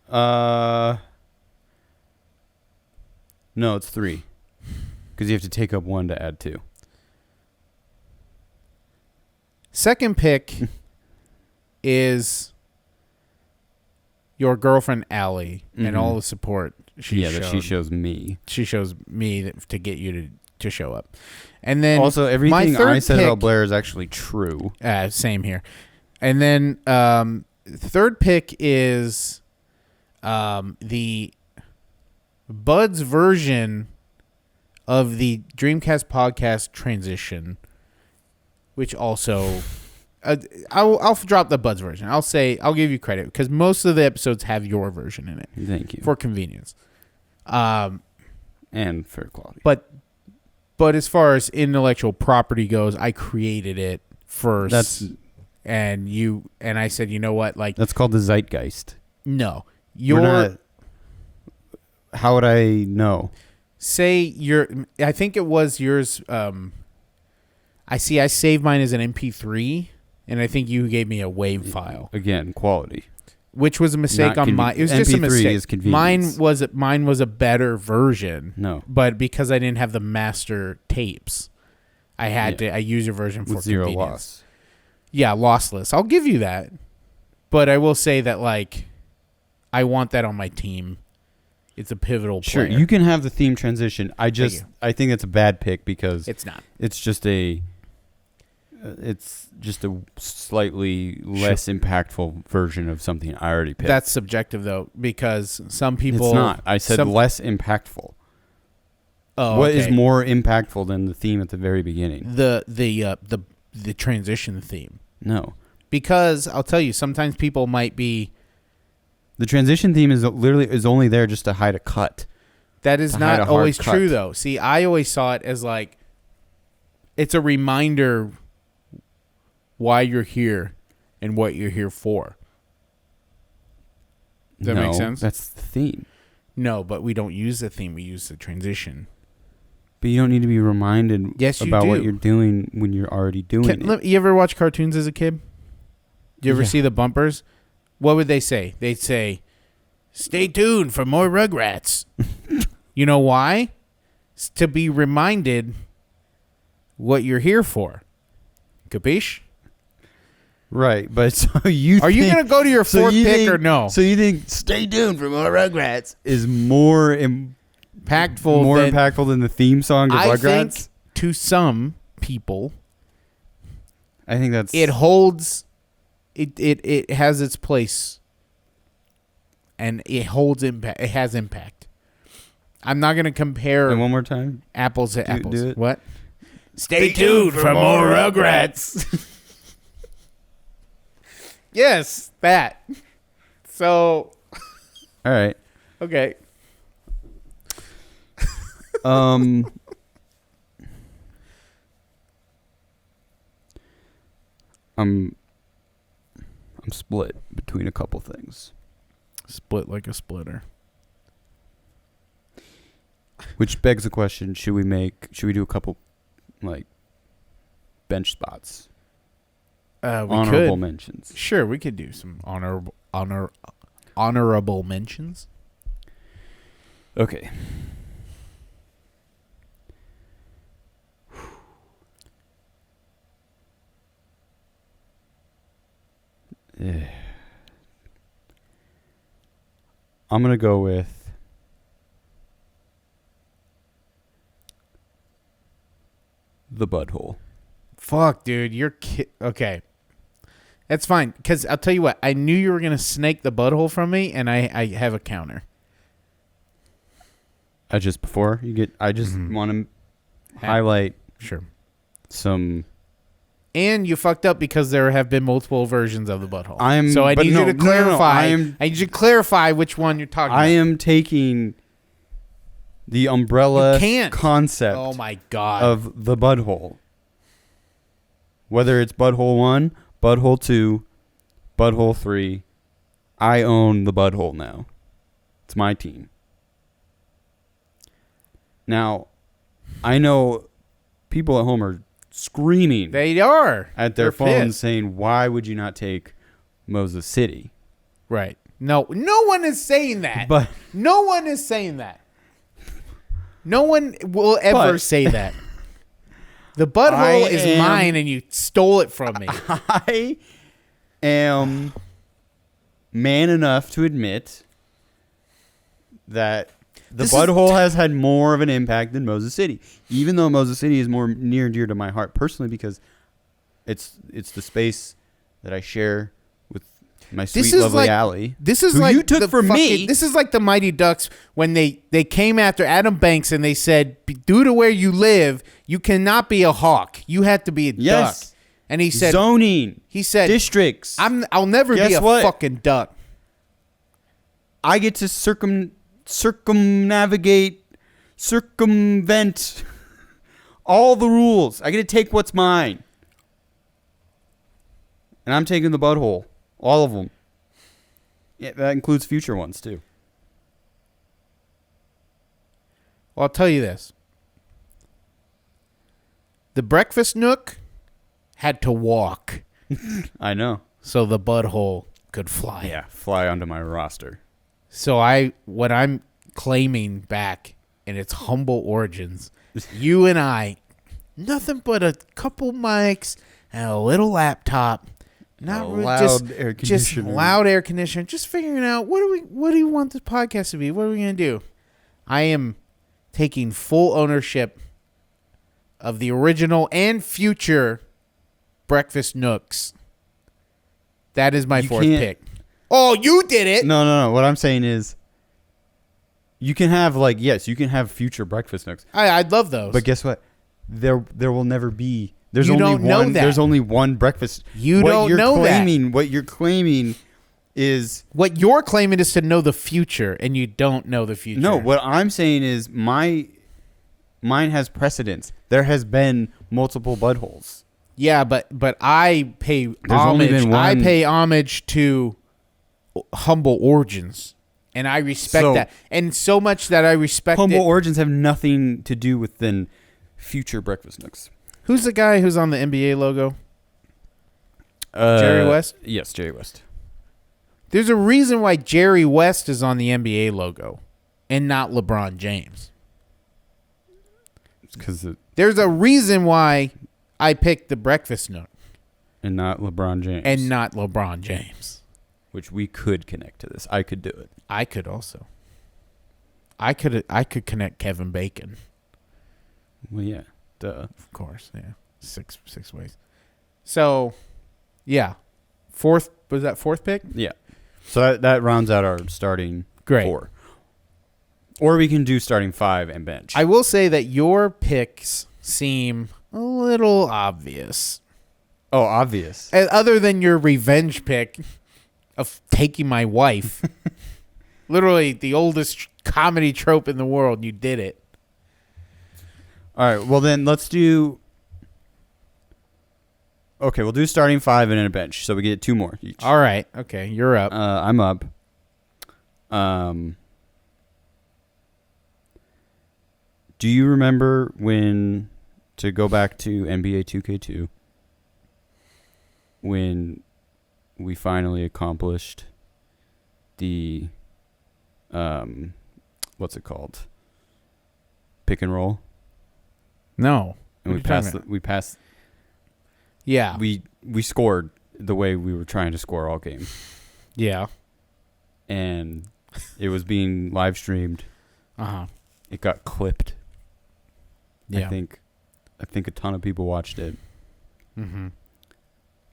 B: No, it's 3. Because you have to take up 1 to add 2.
A: Second pick is your girlfriend Allie and all the support
B: that she shows me.
A: She shows me to get you to show up. And then
B: Also, everything I said about Blair is actually true.
A: Same here. And then third pick is the Bud's version of the Dreamcast podcast transition, which also I'll drop the Bud's version. I'll give you credit because most of the episodes have your version in it.
B: Thank you.
A: For convenience.
B: And for quality.
A: But as far as intellectual property goes, I created it first. And I said, you know what? Like,
B: that's called the zeitgeist.
A: No.
B: How would I know?
A: I think it was yours. I saved mine as an MP3, and I think you gave me a WAV file.
B: Again, quality.
A: Which was a mistake on mine. It was just a mistake.
B: Is convenience.
A: Mine was a better version.
B: No.
A: But because I didn't have the master tapes, I had to. I used your version for
B: with zero
A: convenience.
B: loss.
A: Yeah, lossless. I'll give you that. But I will say that, like, I want that on my team. It's a pivotal player.
B: Sure, you can have the theme transition. I think it's a bad pick because
A: it's not.
B: It's just a slightly less impactful version of something I already picked.
A: That's subjective though, because some people.
B: It's not. I said less impactful.
A: Oh,
B: what is more impactful than the theme at the very beginning?
A: The transition theme.
B: No,
A: because I'll tell you, sometimes people might be.
B: The transition theme is only there just to hide a cut.
A: That is not always true, though. See, I always saw it as like it's a reminder why you're here and what you're here for. Does that make sense?
B: That's the theme.
A: No, but we don't use the theme. We use the transition.
B: But you don't need to be reminded about
A: what
B: you're doing when you're already doing it.
A: You ever watch cartoons as a kid? Do you ever see the bumpers? What would they say? They'd say, "Stay tuned for more Rugrats." You know why? It's to be reminded what you're here for. Capiche?
B: Right, but so
A: are you going to go to your fourth pick or no?
B: So you think "Stay tuned for more Rugrats" is more impactful than the theme song of Rugrats?
A: I think to some people,
B: I think
A: it holds. It has its place, and it holds impact. It has impact. I'm not gonna compare
B: And one more time.
A: apples to apples.
B: do it.
A: What? Stay tuned for more Rugrats. Yes, that. So.
B: All right.
A: Okay.
B: I'm split between a couple things.
A: Split like a splitter.
B: Which begs the question, should we do a couple like bench spots?
A: We
B: Honorable
A: could.
B: mentions.
A: Sure, we could do some honorable mentions.
B: Okay. I'm going to go with the butthole.
A: Fuck, dude, you're okay. That's fine, because I'll tell you what. I knew you were going to snake the butthole from me, and I have a counter.
B: I just want to highlight
A: Sure.
B: some...
A: And you fucked up because there have been multiple versions of the butthole.
B: I need
A: you to clarify.
B: No,
A: I need you to clarify which one you're talking about.
B: I am taking the umbrella concept
A: Oh my God.
B: of the butthole. Whether it's butthole 1, butthole 2, butthole 3, I own the butthole now. It's my team. Now, I know people at home are screaming
A: They are.
B: at their
A: They're
B: phones
A: pissed.
B: saying, why would you not take Moses City?
A: Right. No one is saying that.
B: But
A: no one is saying that. No one will ever say that. The butthole is mine and you stole it from me.
B: I am man enough to admit that the butthole has had more of an impact than Moses City, even though Moses City is more near and dear to my heart personally because it's the space that I share with my sweet, lovely Allie.
A: This is
B: who
A: like
B: you took from me.
A: This is like the Mighty Ducks when they came after Adam Banks and they said, due to where you live, you cannot be a hawk. You have to be a duck. And he said,
B: zoning.
A: He said,
B: districts.
A: I'll never be a fucking duck.
B: I get to circumvent all the rules. I get to take what's mine. And I'm taking the butthole. All of them. Yeah, that includes future ones, too.
A: Well, I'll tell you this. The breakfast nook had to walk
B: I know.
A: so the butthole could fly.
B: Yeah, fly onto my roster.
A: So what I'm claiming back in its humble origins, you and I, nothing but a couple mics and a little laptop, not really,
B: loud air conditioner.
A: just loud air conditioner, just figuring out what do you want this podcast to be? What are we gonna do? I am taking full ownership of the original and future breakfast nooks. That is my fourth pick. Oh, you did it.
B: No. What I'm saying is you can have you can have future breakfast nooks.
A: I'd love those.
B: But guess what? There will never be. There's
A: You
B: only
A: don't know
B: one.
A: that.
B: There's only one breakfast.
A: You don't know that.
B: What you're claiming is
A: what you're claiming is to know the future, and you don't know the future.
B: no. What I'm saying is mine has precedence. There has been multiple buttholes.
A: Yeah, but I pay
B: only been
A: homage. I
B: one-
A: pay homage to humble origins, and I respect that. And so much that I respect
B: Humble
A: it.
B: origins have nothing to do with then future breakfast nooks.
A: Who's the guy who's on the NBA logo? Jerry West?
B: Yes, Jerry West.
A: There's a reason why Jerry West is on the NBA logo and not LeBron James.
B: Because
A: There's a reason why I picked the breakfast nook
B: and not LeBron James.
A: and not LeBron James.
B: Which we could connect to this. I could do it.
A: I could also. I could connect Kevin Bacon.
B: Well, yeah. Duh.
A: Of course, yeah. Six ways. So, yeah. Was that fourth pick?
B: Yeah. So that rounds out our starting
A: Great.
B: four. Or we can do starting 5 and bench.
A: I will say that your picks seem a little obvious.
B: Oh, obvious.
A: Other than your revenge pick of taking my wife. Literally the oldest comedy trope in the world. You did it.
B: All right. Well, then let's do... Okay, we'll do starting 5 and then a bench. So we get 2 more each.
A: All right. Okay, you're up.
B: I'm up. Do you remember when, to go back to NBA 2K2, when we finally accomplished the, what's it called? Pick and roll?
A: No.
B: And we passed.
A: Yeah.
B: We scored the way we were trying to score all game.
A: Yeah.
B: And it was being live streamed.
A: Uh-huh.
B: It got clipped.
A: Yeah.
B: I think a ton of people watched it.
A: Mm-hmm.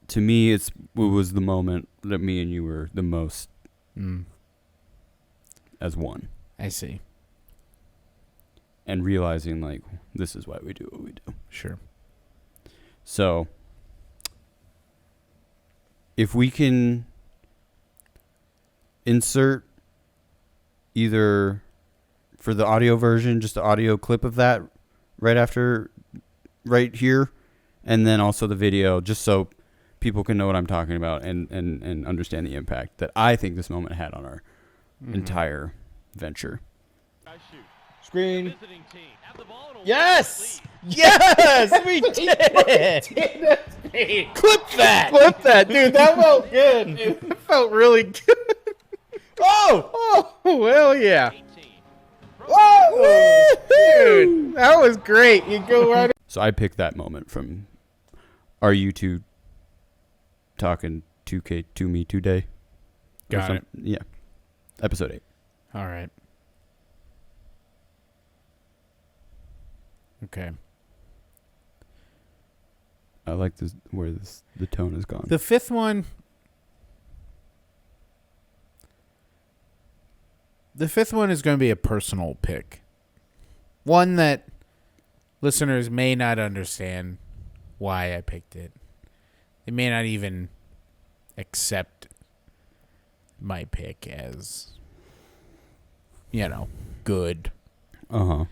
B: To me, it was the moment that me and you were the most as one.
A: I see.
B: And realizing, like, this is why we do what we do.
A: Sure.
B: So, if we can insert either for the audio version, just the audio clip of that right here, and then also the video, just so people can know what I'm talking about and understand the impact that I think this moment had on our entire venture.
C: Screen. Yes! Yes! We did it! Clip that!
A: Clip that, dude. That felt good. It felt really good. Oh, well, yeah. Whoa! Dude, that was great. You go right.
B: So I picked that moment from Are You Two Talking 2K to Me Today?
A: Got it.
B: Yeah. Episode 8.
A: All right. Okay.
B: I like this where the tone has gone.
A: The fifth one. The fifth one is going to be a personal pick. One that listeners may not understand why I picked it. They may not even accept my pick as, good.
B: Uh-huh.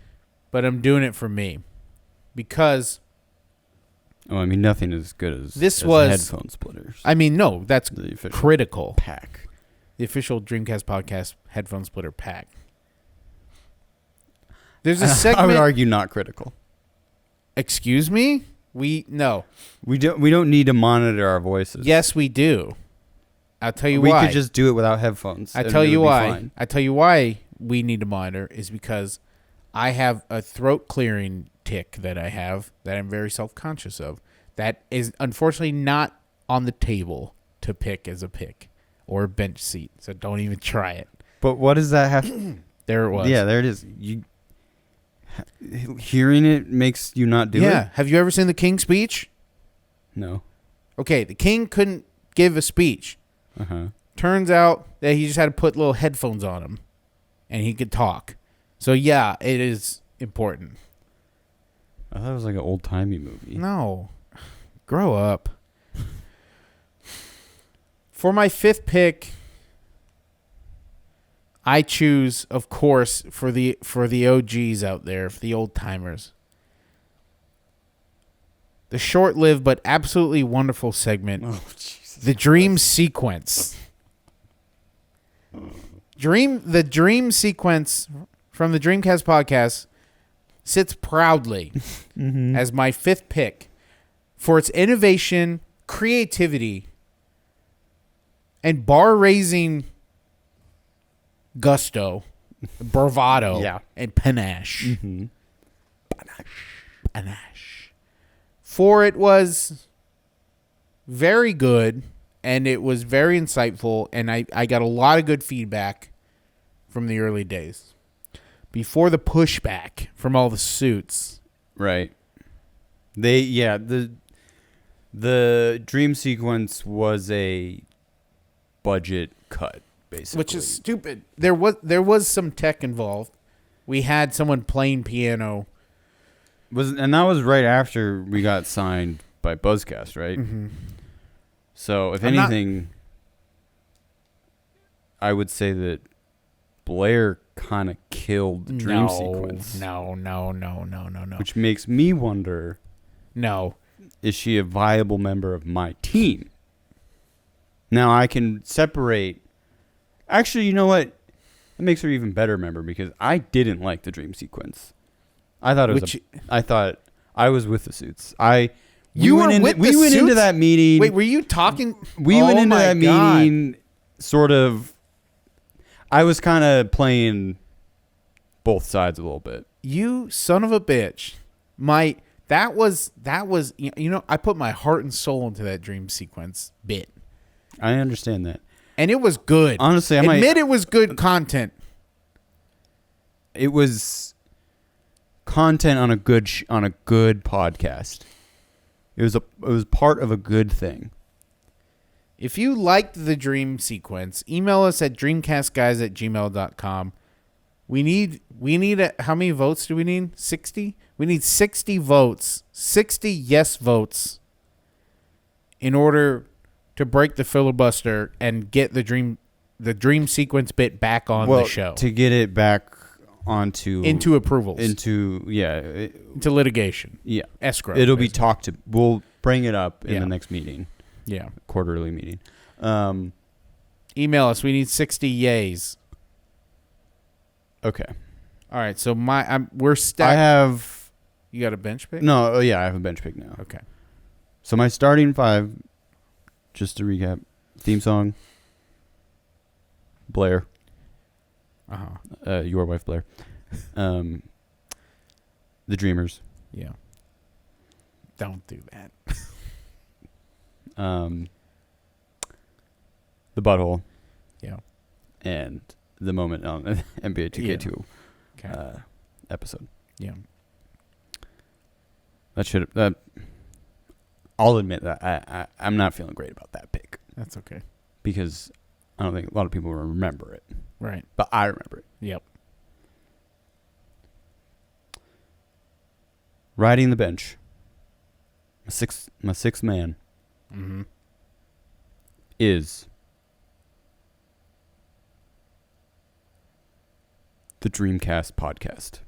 A: But I'm doing it for me. Because
B: Oh, I mean, nothing as good as
A: this
B: as
A: was
B: headphone splitters.
A: I mean, no, that's
B: The official
A: critical.
B: pack.
A: The official Dreamcast podcast headphone splitter pack. There's a segment.
B: I would argue not critical.
A: Excuse me? No.
B: We don't need to monitor our voices.
A: Yes, we do. I'll tell you
B: we
A: why.
B: could just do it without headphones.
A: I
B: and
A: tell
B: it
A: you
B: would be
A: why.
B: fine.
A: I tell you why we need to monitor is because I have a throat clearing tick that I have that I'm very self-conscious of. That is unfortunately not on the table to pick as a pick or a bench seat. So don't even try it.
B: But what does that have?
A: There it was.
B: Yeah, there it is. Hearing it makes you not do it?
A: Yeah. Have you ever seen the King's speech?
B: No.
A: Okay, the King couldn't give a speech.
B: Uh-huh.
A: Turns out that he just had to put little headphones on him and he could talk. So yeah, it is important.
B: I thought it was like an old-timey movie.
A: No. Grow up. For my fifth pick, I choose, of course, for the OGs out there, for the old timers, the short-lived but absolutely wonderful segment, the Dream Sequence. The Dream Sequence from the Dreamcast podcast sits proudly as my fifth pick for its innovation, creativity, and bar-raising gusto, bravado, and panache.
B: Mm-hmm.
A: Panache. For it was very good, and it was very insightful, and I got a lot of good feedback from the early days. Before the pushback from all the suits.
B: Right. The Dream Sequence was a budget cut, basically.
A: Which is stupid. There was some tech involved, we had someone playing piano.
B: And that was right after we got signed by Buzzcast, right?
A: Mm-hmm.
B: So if anything, I would say that Blair kind of killed the dream sequence.
A: No.
B: Which makes me wonder,
A: no,
B: is she a viable member of my team? Now I can separate. Actually, you know what? It makes her even better member because I didn't like the dream sequence. I thought it was. I thought I was with the suits. We went into that meeting.
A: Wait, were you talking?
B: We went into that meeting sort of. I was kind of playing both sides a little bit.
A: You son of a bitch! That was I put my heart and soul into that dream sequence bit.
B: I understand that,
A: and it was good.
B: Honestly,
A: it was good content.
B: It was content on a good podcast. It was part of a good thing.
A: If you liked the dream sequence, email us at dreamcastguys@gmail.com. We need how many votes do we need? 60? We need 60 votes, 60 yes votes in order to break the filibuster and get the dream sequence bit back on the show.
B: To get it back into
A: approvals.
B: Into
A: litigation.
B: Yeah.
A: Escrow.
B: It'll be talked to. We'll bring it up in the next meeting.
A: Yeah.
B: Quarterly meeting.
A: Email us. We need 60 yays.
B: Okay.
A: All right. So we're stacked. You got a bench pick?
B: No. I have a bench pick now.
A: Okay.
B: So my starting 5, just to recap, theme song, Blair. Your wife, Blair. The Dreamers.
A: Yeah. Don't do that.
B: The Butthole.
A: Yeah.
B: And the moment on NBA 2K2 episode.
A: Yeah.
B: I'll admit that I'm not feeling great about that pick.
A: That's okay.
B: Because I don't think a lot of people will remember it.
A: Right.
B: But I remember it.
A: Yep.
B: Riding the bench. My sixth man is the Dreamcast podcast.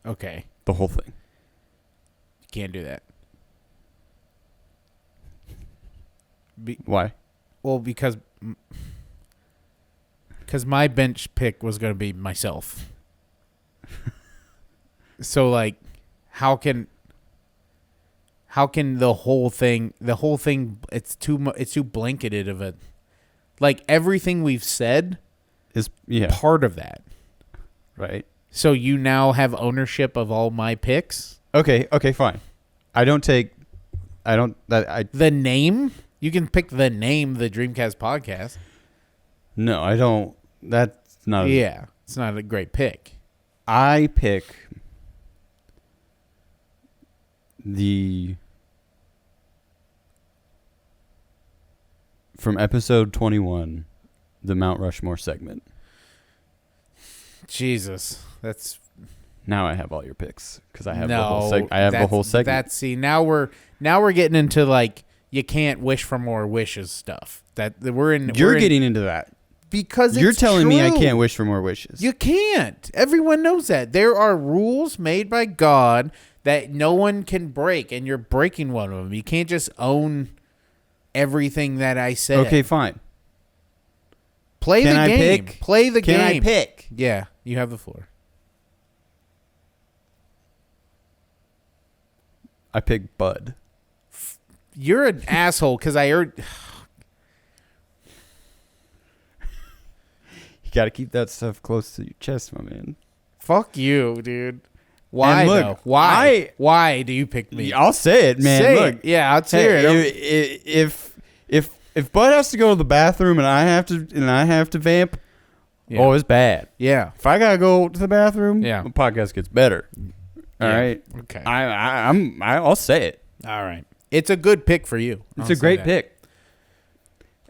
A: Okay.
B: The whole thing.
A: You can't do that.
B: Why?
A: Well, because my bench pick was going to be myself. So like, how can the whole thing it's too blanketed of a, like, everything we've said
B: is
A: part of that.
B: Right.
A: So you now have ownership of all my picks?
B: Okay, fine.
A: The name? You can pick the name, the Dreamcast podcast.
B: No, I don't. That's not.
A: It's not a great pick.
B: I pick from episode 21, the Mount Rushmore segment.
A: Jesus, that's.
B: Now I have all your picks because I have
A: the whole
B: segment.
A: Now we're getting into, like, you can't wish for more wishes stuff. You're
B: getting into that
A: because
B: you're
A: it's
B: telling me I
A: true.
B: can't wish for more wishes.
A: You can't. Everyone knows that. There are rules made by God that no one can break, and you're breaking one of them. You can't just own everything that I said.
B: Okay, fine.
A: Play the game. Play the game.
B: Can I pick?
A: Yeah, you have the floor.
B: I pick Bud.
A: You're an asshole because I heard.
B: You got to keep that stuff close to your chest, my man.
A: Fuck you, dude. Why
B: and look,
A: though? Why? Why do you pick me?
B: I'll say it, man.
A: Say
B: look,
A: it. Yeah, I'll hear it.
B: If Bud has to go to the bathroom and I have to vamp, it's bad.
A: Yeah.
B: If I gotta go to the bathroom,
A: the
B: podcast gets better. All right.
A: Okay.
B: I'll say it.
A: All right. It's a good pick for you.
B: It's a great pick.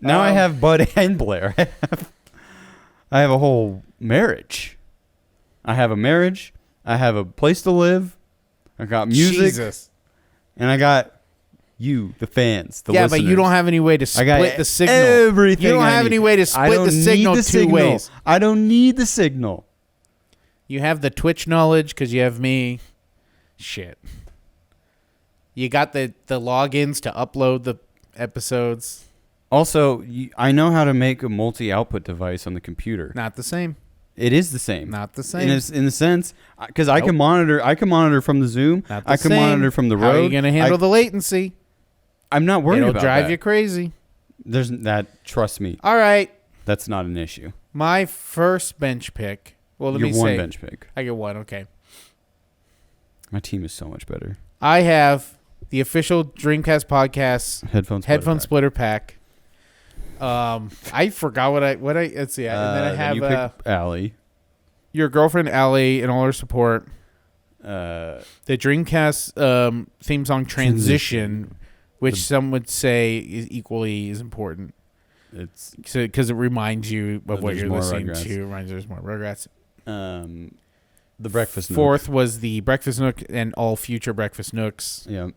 B: Now I have Bud and Blair. I have a whole marriage. I have a marriage. I have a place to live. I got music.
A: Jesus.
B: And I got you, the fans, the
A: yeah,
B: listeners.
A: but you don't have any way to split the signal.
B: Everything
A: you don't
B: I
A: have
B: need.
A: any way to split the signal two ways.
B: I don't need the signal.
A: You have the Twitch knowledge because you have me. Shit. You got the logins to upload the episodes.
B: Also, I know how to make a multi-output device on the computer.
A: Not the same.
B: It is the same.
A: Not the same.
B: In a sense, because I can monitor. I can monitor from the Zoom.
A: Not the
B: I can
A: same.
B: monitor from the road.
A: How are you going to handle the latency?
B: I'm not worried
A: It'll
B: about
A: drive
B: that.
A: you crazy.
B: There's that. Trust me.
A: All right.
B: That's not an issue.
A: My first bench pick. Well, let me say.
B: one bench pick.
A: I get one. Okay.
B: My team is so much better.
A: I have the official Dreamcast podcast
B: Headphone
A: splitter pack. I forgot what I let's see. And then I have
B: you picked Allie.
A: Your girlfriend Allie and all her support. The Dreamcast theme song Transition, which some would say is equally as important.
B: It's
A: because it reminds you of what you're listening
B: Rugrats.
A: to. Reminds you there's more Rugrats.
B: The Breakfast Nook.
A: Fourth was the Breakfast Nook and all future Breakfast Nooks.
B: Yeah.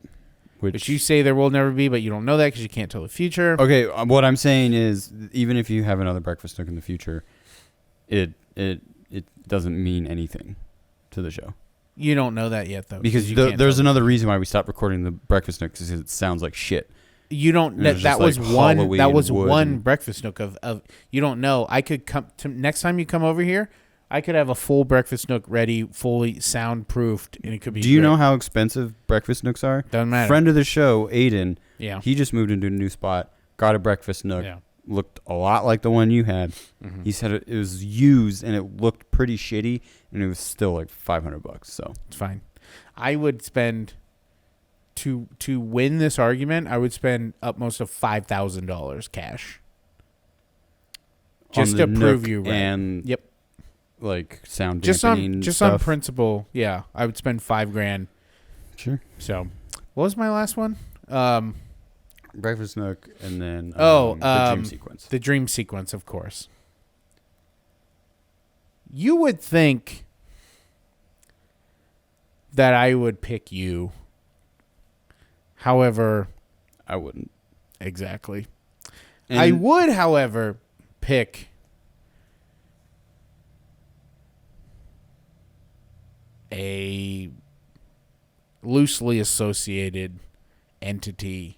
A: Which you say there will never be, but you don't know that because you can't tell the future.
B: Okay, what I'm saying is, even if you have another Breakfast Nook in the future, it doesn't mean anything to the show.
A: You don't know that yet, though.
B: Because there's another reason why we stopped recording the Breakfast Nook, because it sounds like shit.
A: You don't. That was
B: like
A: one.
B: Halloween
A: That was
B: wood
A: one
B: and-
A: Breakfast Nook of. You don't know. I could come to next time you come over here. I could have a full Breakfast Nook ready, fully soundproofed, and it could be.
B: Do you
A: great.
B: know how expensive Breakfast Nooks are?
A: Doesn't matter.
B: Friend of the show, Aiden.
A: Yeah.
B: He just moved into a new spot. Got a Breakfast Nook.
A: Yeah.
B: Looked a lot like the one you had.
A: Mm-hmm.
B: He said it was used and it looked pretty shitty, and it was still like $500. So
A: It's fine. I would spend to win this argument. I would spend upmost of $5,000 cash. Just
B: on
A: to
B: the
A: prove
B: Nook
A: you right.
B: and
A: Yep.
B: like sound
A: Just
B: dampening
A: on
B: stuff.
A: principle. Yeah, I would spend $5,000.
B: Sure.
A: So, what was my last one?
B: Breakfast Nook and then
A: the
B: the Dream Sequence.
A: The dream sequence, of course. You would think that I would pick you. However,
B: I wouldn't.
A: exactly.
B: And
A: I would, however, pick a loosely associated entity,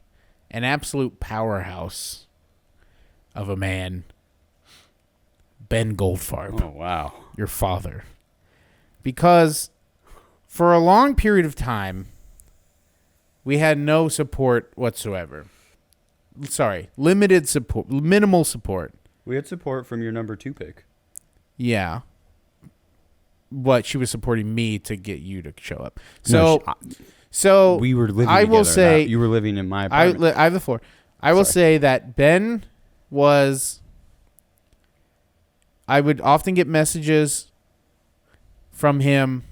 A: an absolute powerhouse of a man, Ben Goldfarb,
B: Oh wow.
A: your father. Because for a long period of time, we had no support whatsoever. Sorry, limited support, minimal support.
B: We had support from your number 2 pick.
A: Yeah. But she was supporting me to get you to show up.
B: No,
A: So
B: we were living
A: I will
B: together.
A: say
B: You were living in my
A: I
B: apartment.
A: have the floor. I will say that Ben was. I would often get messages from him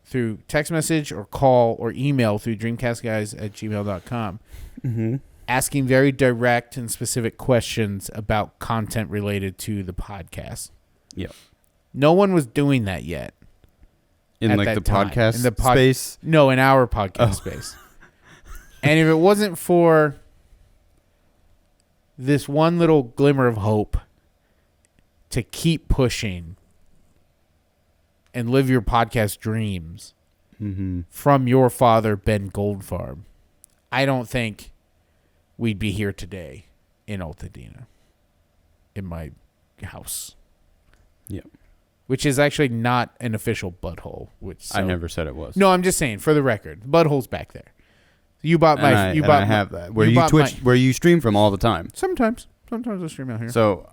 A: through text message or call or email through dreamcastguys@gmail.com,
B: Mm-hmm.
A: asking very direct and specific questions about content related to the podcast.
B: Yep.
A: No one was doing that yet.
B: In
A: at
B: like
A: that
B: the
A: time.
B: podcast
A: In the
B: space.
A: No, in our podcast space. And if it wasn't for this one little glimmer of hope to keep pushing and live your podcast dreams
B: Mm-hmm.
A: from your father, Ben Goldfarb, I don't think we'd be here today in Altadena, in my house.
B: Yep.
A: Which is actually not an official butthole.
B: I never said it was.
A: No, I'm just saying, for the record, the butthole's back there. You bought my.
B: I
A: bought
B: have that. Where you Twitch, where you stream from all the time.
A: Sometimes I stream out here.
B: So,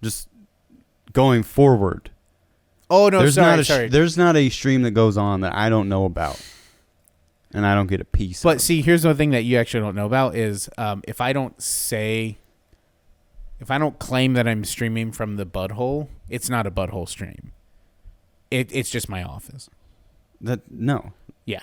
B: just going forward.
A: Oh no, sorry.
B: There's not a stream that goes on that I don't know about, and I don't get a piece.
A: But
B: of.
A: see, here's the thing that you actually don't know about is if I don't claim that I'm streaming from the butthole, it's not a butthole stream. It's just my office.
B: No.
A: Yeah.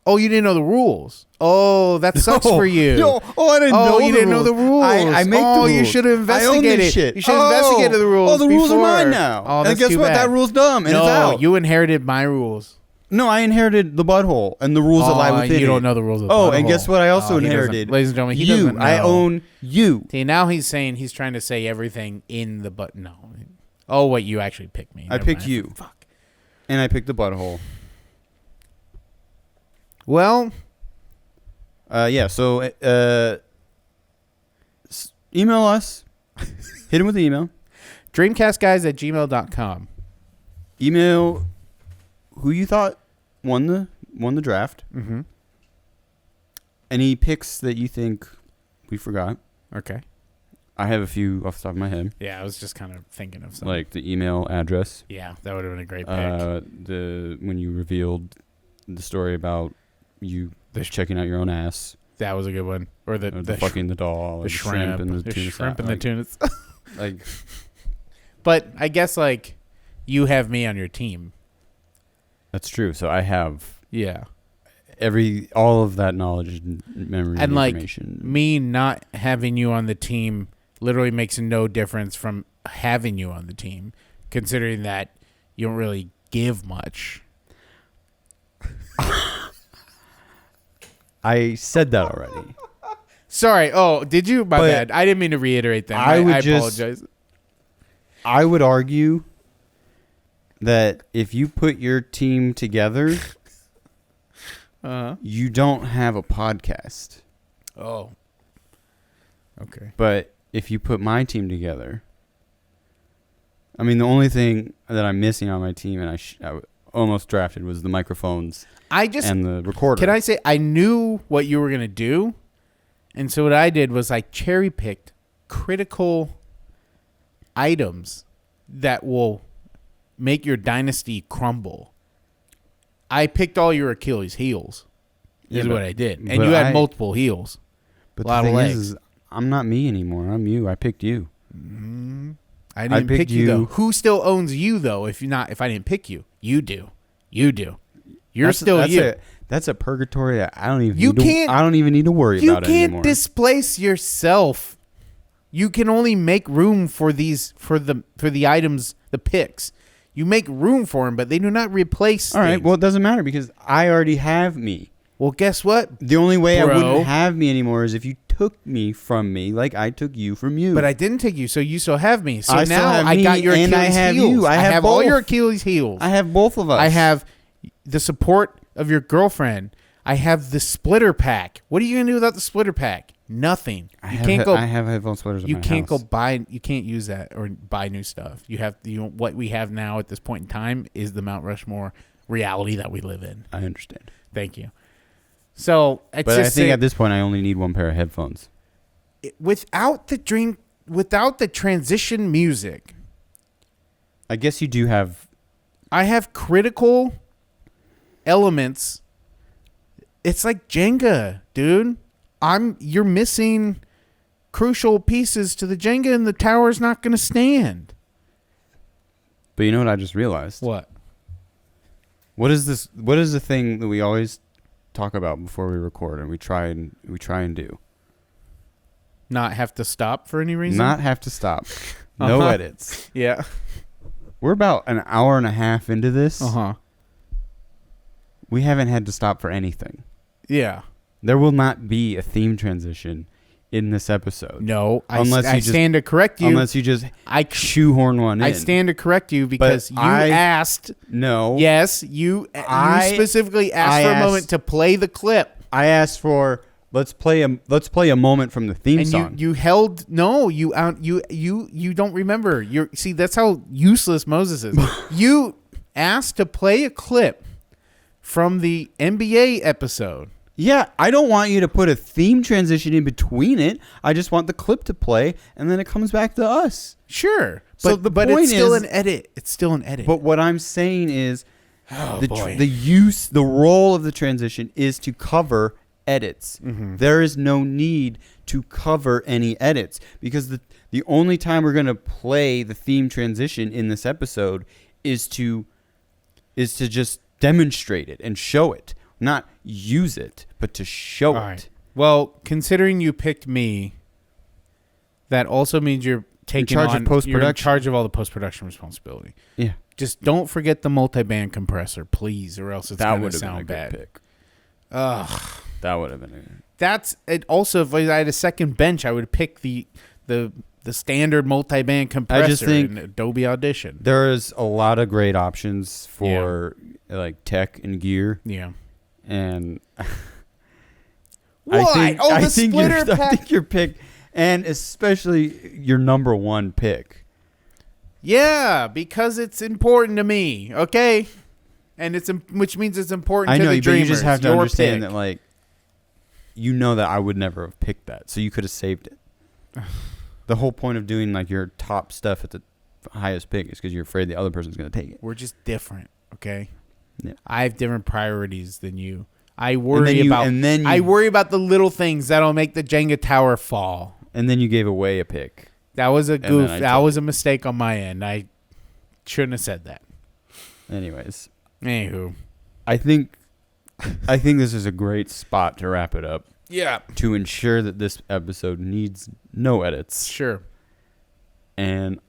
A: Oh, you didn't know the rules. Oh, that sucks for you.
B: I didn't know.
A: You didn't know the rules.
B: I make the rules.
A: You should have investigated.
B: I own this shit.
A: You should have investigated the rules.
B: Oh, the rules are
A: before.
B: mine now.
A: Oh,
B: and guess what? That rule's dumb. And it's out.
A: You inherited my rules.
B: No, I inherited the butthole and the rules that lie within it.
A: You don't know the rules of the
B: butthole.
A: butthole.
B: And guess what? I also inherited.
A: Ladies and gentlemen, he doesn't know.
B: I own you.
A: See, now he's saying he's trying to say everything in the butt. No. Oh, wait, you actually picked me.
B: I picked you.
A: Fuck.
B: And I picked the butthole.
A: Well.
B: Yeah, so email us. Hit him with the email.
A: Dreamcastguys@gmail.com.
B: Email who you thought won the draft.
A: Mm-hmm.
B: Any picks that you think we forgot.
A: Okay.
B: I have a few off the top of my head.
A: Yeah, I was just kind of thinking of something.
B: Like the email address.
A: Yeah, that would have been a great pick.
B: When you revealed the story about you checking out your own ass.
A: That was a good one. Or the
B: fucking the doll.
A: The shrimp and the tuna. Shrimp and the tunas.
B: Like,
A: but I guess like you have me on your team.
B: That's true. So I have all of that knowledge and memory and information.
A: Like me not having you on the team literally makes no difference from having you on the team, considering that you don't really give much.
B: I said that already.
A: Sorry. Oh, did you? My bad. I didn't mean to reiterate that. I apologize.
B: I would argue that if you put your team together, you don't have a podcast.
A: Oh. Okay.
B: But if you put my team together, I mean, the only thing that I'm missing on my team, and I almost drafted, was the microphones and the recorder.
A: Can I say I knew what you were going to do? And so what I did was I cherry-picked critical items that will make your dynasty crumble. I picked all your Achilles heels is what I did. And you had multiple heels.
B: But
A: a lot
B: the
A: of
B: thing
A: legs.
B: is, I'm not me anymore. I'm you. I picked you.
A: I didn't pick you, though. Who still owns you, though, if I didn't pick you? You do. You're still you.
B: That's a purgatory that I don't even need to worry about
A: anymore. You
B: can't
A: displace yourself. You can only make room for the items, the picks. You make room for them, but they do not replace.
B: All right. Well, it doesn't matter because I already have me.
A: Well, guess what?
B: The only way I wouldn't have me anymore is if you took me from me, like I took you from you.
A: But I didn't take you, so you still have me. So
B: I
A: now I got your Achilles
B: I have
A: heels.
B: you.
A: I have all your Achilles heels.
B: I have both of us.
A: I have the support of your girlfriend. I have the splitter pack. What are you gonna do without the splitter pack? Nothing.
B: I have headphone splitters.
A: You can't go buy. You can't use that or buy new stuff. You have what we have now at this point in time is the Mount Rushmore reality that we live in.
B: I understand.
A: Thank you. So,
B: I think at this point I only need one pair of headphones.
A: Without the transition music,
B: I guess you do have.
A: I have critical elements. It's like Jenga, dude. You're missing crucial pieces to the Jenga, and the tower's not going to stand.
B: But you know what I just realized?
A: What?
B: What is this? What is the thing that we always talk about before we record, and we try and do?
A: Not have to stop for any reason?
B: Not have to stop. No edits.
A: Yeah.
B: We're about an hour and a half into this. We haven't had to stop for anything.
A: Yeah.
B: There will not be a theme transition in this episode.
A: No, I stand to correct you.
B: Unless you just shoehorn one in.
A: I stand to correct you because asked.
B: No.
A: Yes, you specifically asked for a moment to play the clip.
B: I asked for let's play a moment from the theme song.
A: And you held you don't remember. See, that's how useless Moses is. You asked to play a clip from the NBA episode.
B: Yeah, I don't want you to put a theme transition in between it. I just want the clip to play, and then it comes back to us.
A: Sure, but it's still an edit. It's still an edit.
B: But what I'm saying is, the role of the transition is to cover edits. Mm-hmm. There is no need to cover any edits because the only time we're going to play the theme transition in this episode is to just demonstrate it and show it. Not use it, but to show
A: All
B: it.
A: right. Well, considering you picked me, that also means you're taking
B: charge of
A: on
B: post-production.
A: You're in charge of all the post-production responsibility.
B: Yeah.
A: Just don't forget the multi-band compressor, please, or else it's
B: That
A: going
B: would
A: to
B: have been a
A: sound
B: good
A: bad.
B: pick.
A: Ugh.
B: That would have been
A: That's it. Also, if I had a second bench, I would pick the standard multi-band compressor
B: think
A: in Adobe Audition.
B: There's a lot of great options for like tech and gear.
A: Yeah.
B: And
A: What? The splitter pack.
B: I think your pick, and especially your number one pick.
A: Yeah, because it's important to me. Okay, and which means it's important to the
B: but
A: dreamers.
B: you just have to
A: Your
B: understand
A: pick.
B: that, like, that I would never have picked that, so you could have saved it. The whole point of doing like your top stuff at the highest pick is because you're afraid the other person's going to take it.
A: We're just different. Okay.
B: Yeah.
A: I have different priorities than you. I worry about the little things that'll make the Jenga tower fall.
B: And then you gave away a pick.
A: That was a goof.
B: then
A: That was a mistake on my end. I shouldn't have said that.
B: Anyways,
A: Anywho.
B: I think this is a great spot to wrap it up.
A: Yeah.
B: To ensure that this episode needs no edits.
A: Sure.
B: And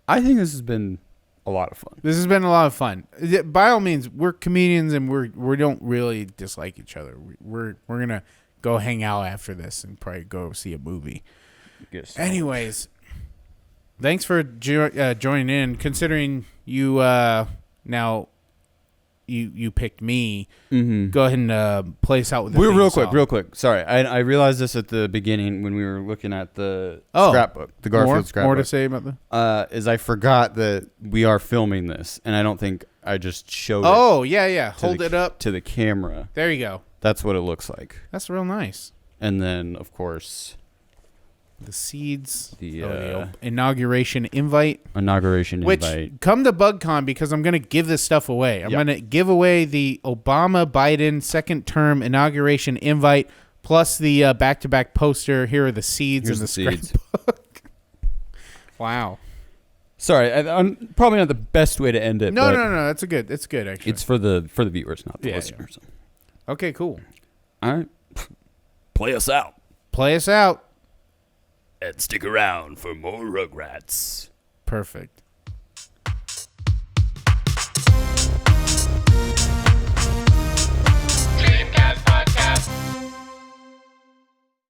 B: I think this has been a lot of fun.
A: This has been a lot of fun. By all means, we're comedians and we don't really dislike each other. We're gonna go hang out after this and probably go see a movie.
B: Yes.
A: Anyways, thanks for joining in. Considering you now you picked me, go ahead and play us out with the theme
B: real
A: song.
B: quick. Sorry, I realized this at the beginning when we were looking at the scrapbook, the Garfield scrapbook.
A: More to say about the.
B: Is I forgot that we are filming this, and I don't think I just showed it.
A: Oh yeah. Hold it up
B: to the camera.
A: There you go.
B: That's what it looks like.
A: That's real nice.
B: And then, of course,
A: the seeds,
B: the
A: inauguration invite.
B: Inauguration
A: Which,
B: invite.
A: come to BugCon because I'm going to give this stuff away. I'm going to give away the Obama-Biden second term inauguration invite plus the back-to-back poster. Here are the seeds in the scrapbook. Wow.
B: Sorry, I'm probably not the best way to end it.
A: No. That's good. It's good, actually.
B: It's for the viewers, not the listeners.
A: Yeah. Okay, cool.
B: All right. Play us out.
A: Play us out.
B: And stick around for more Rugrats.
A: Perfect.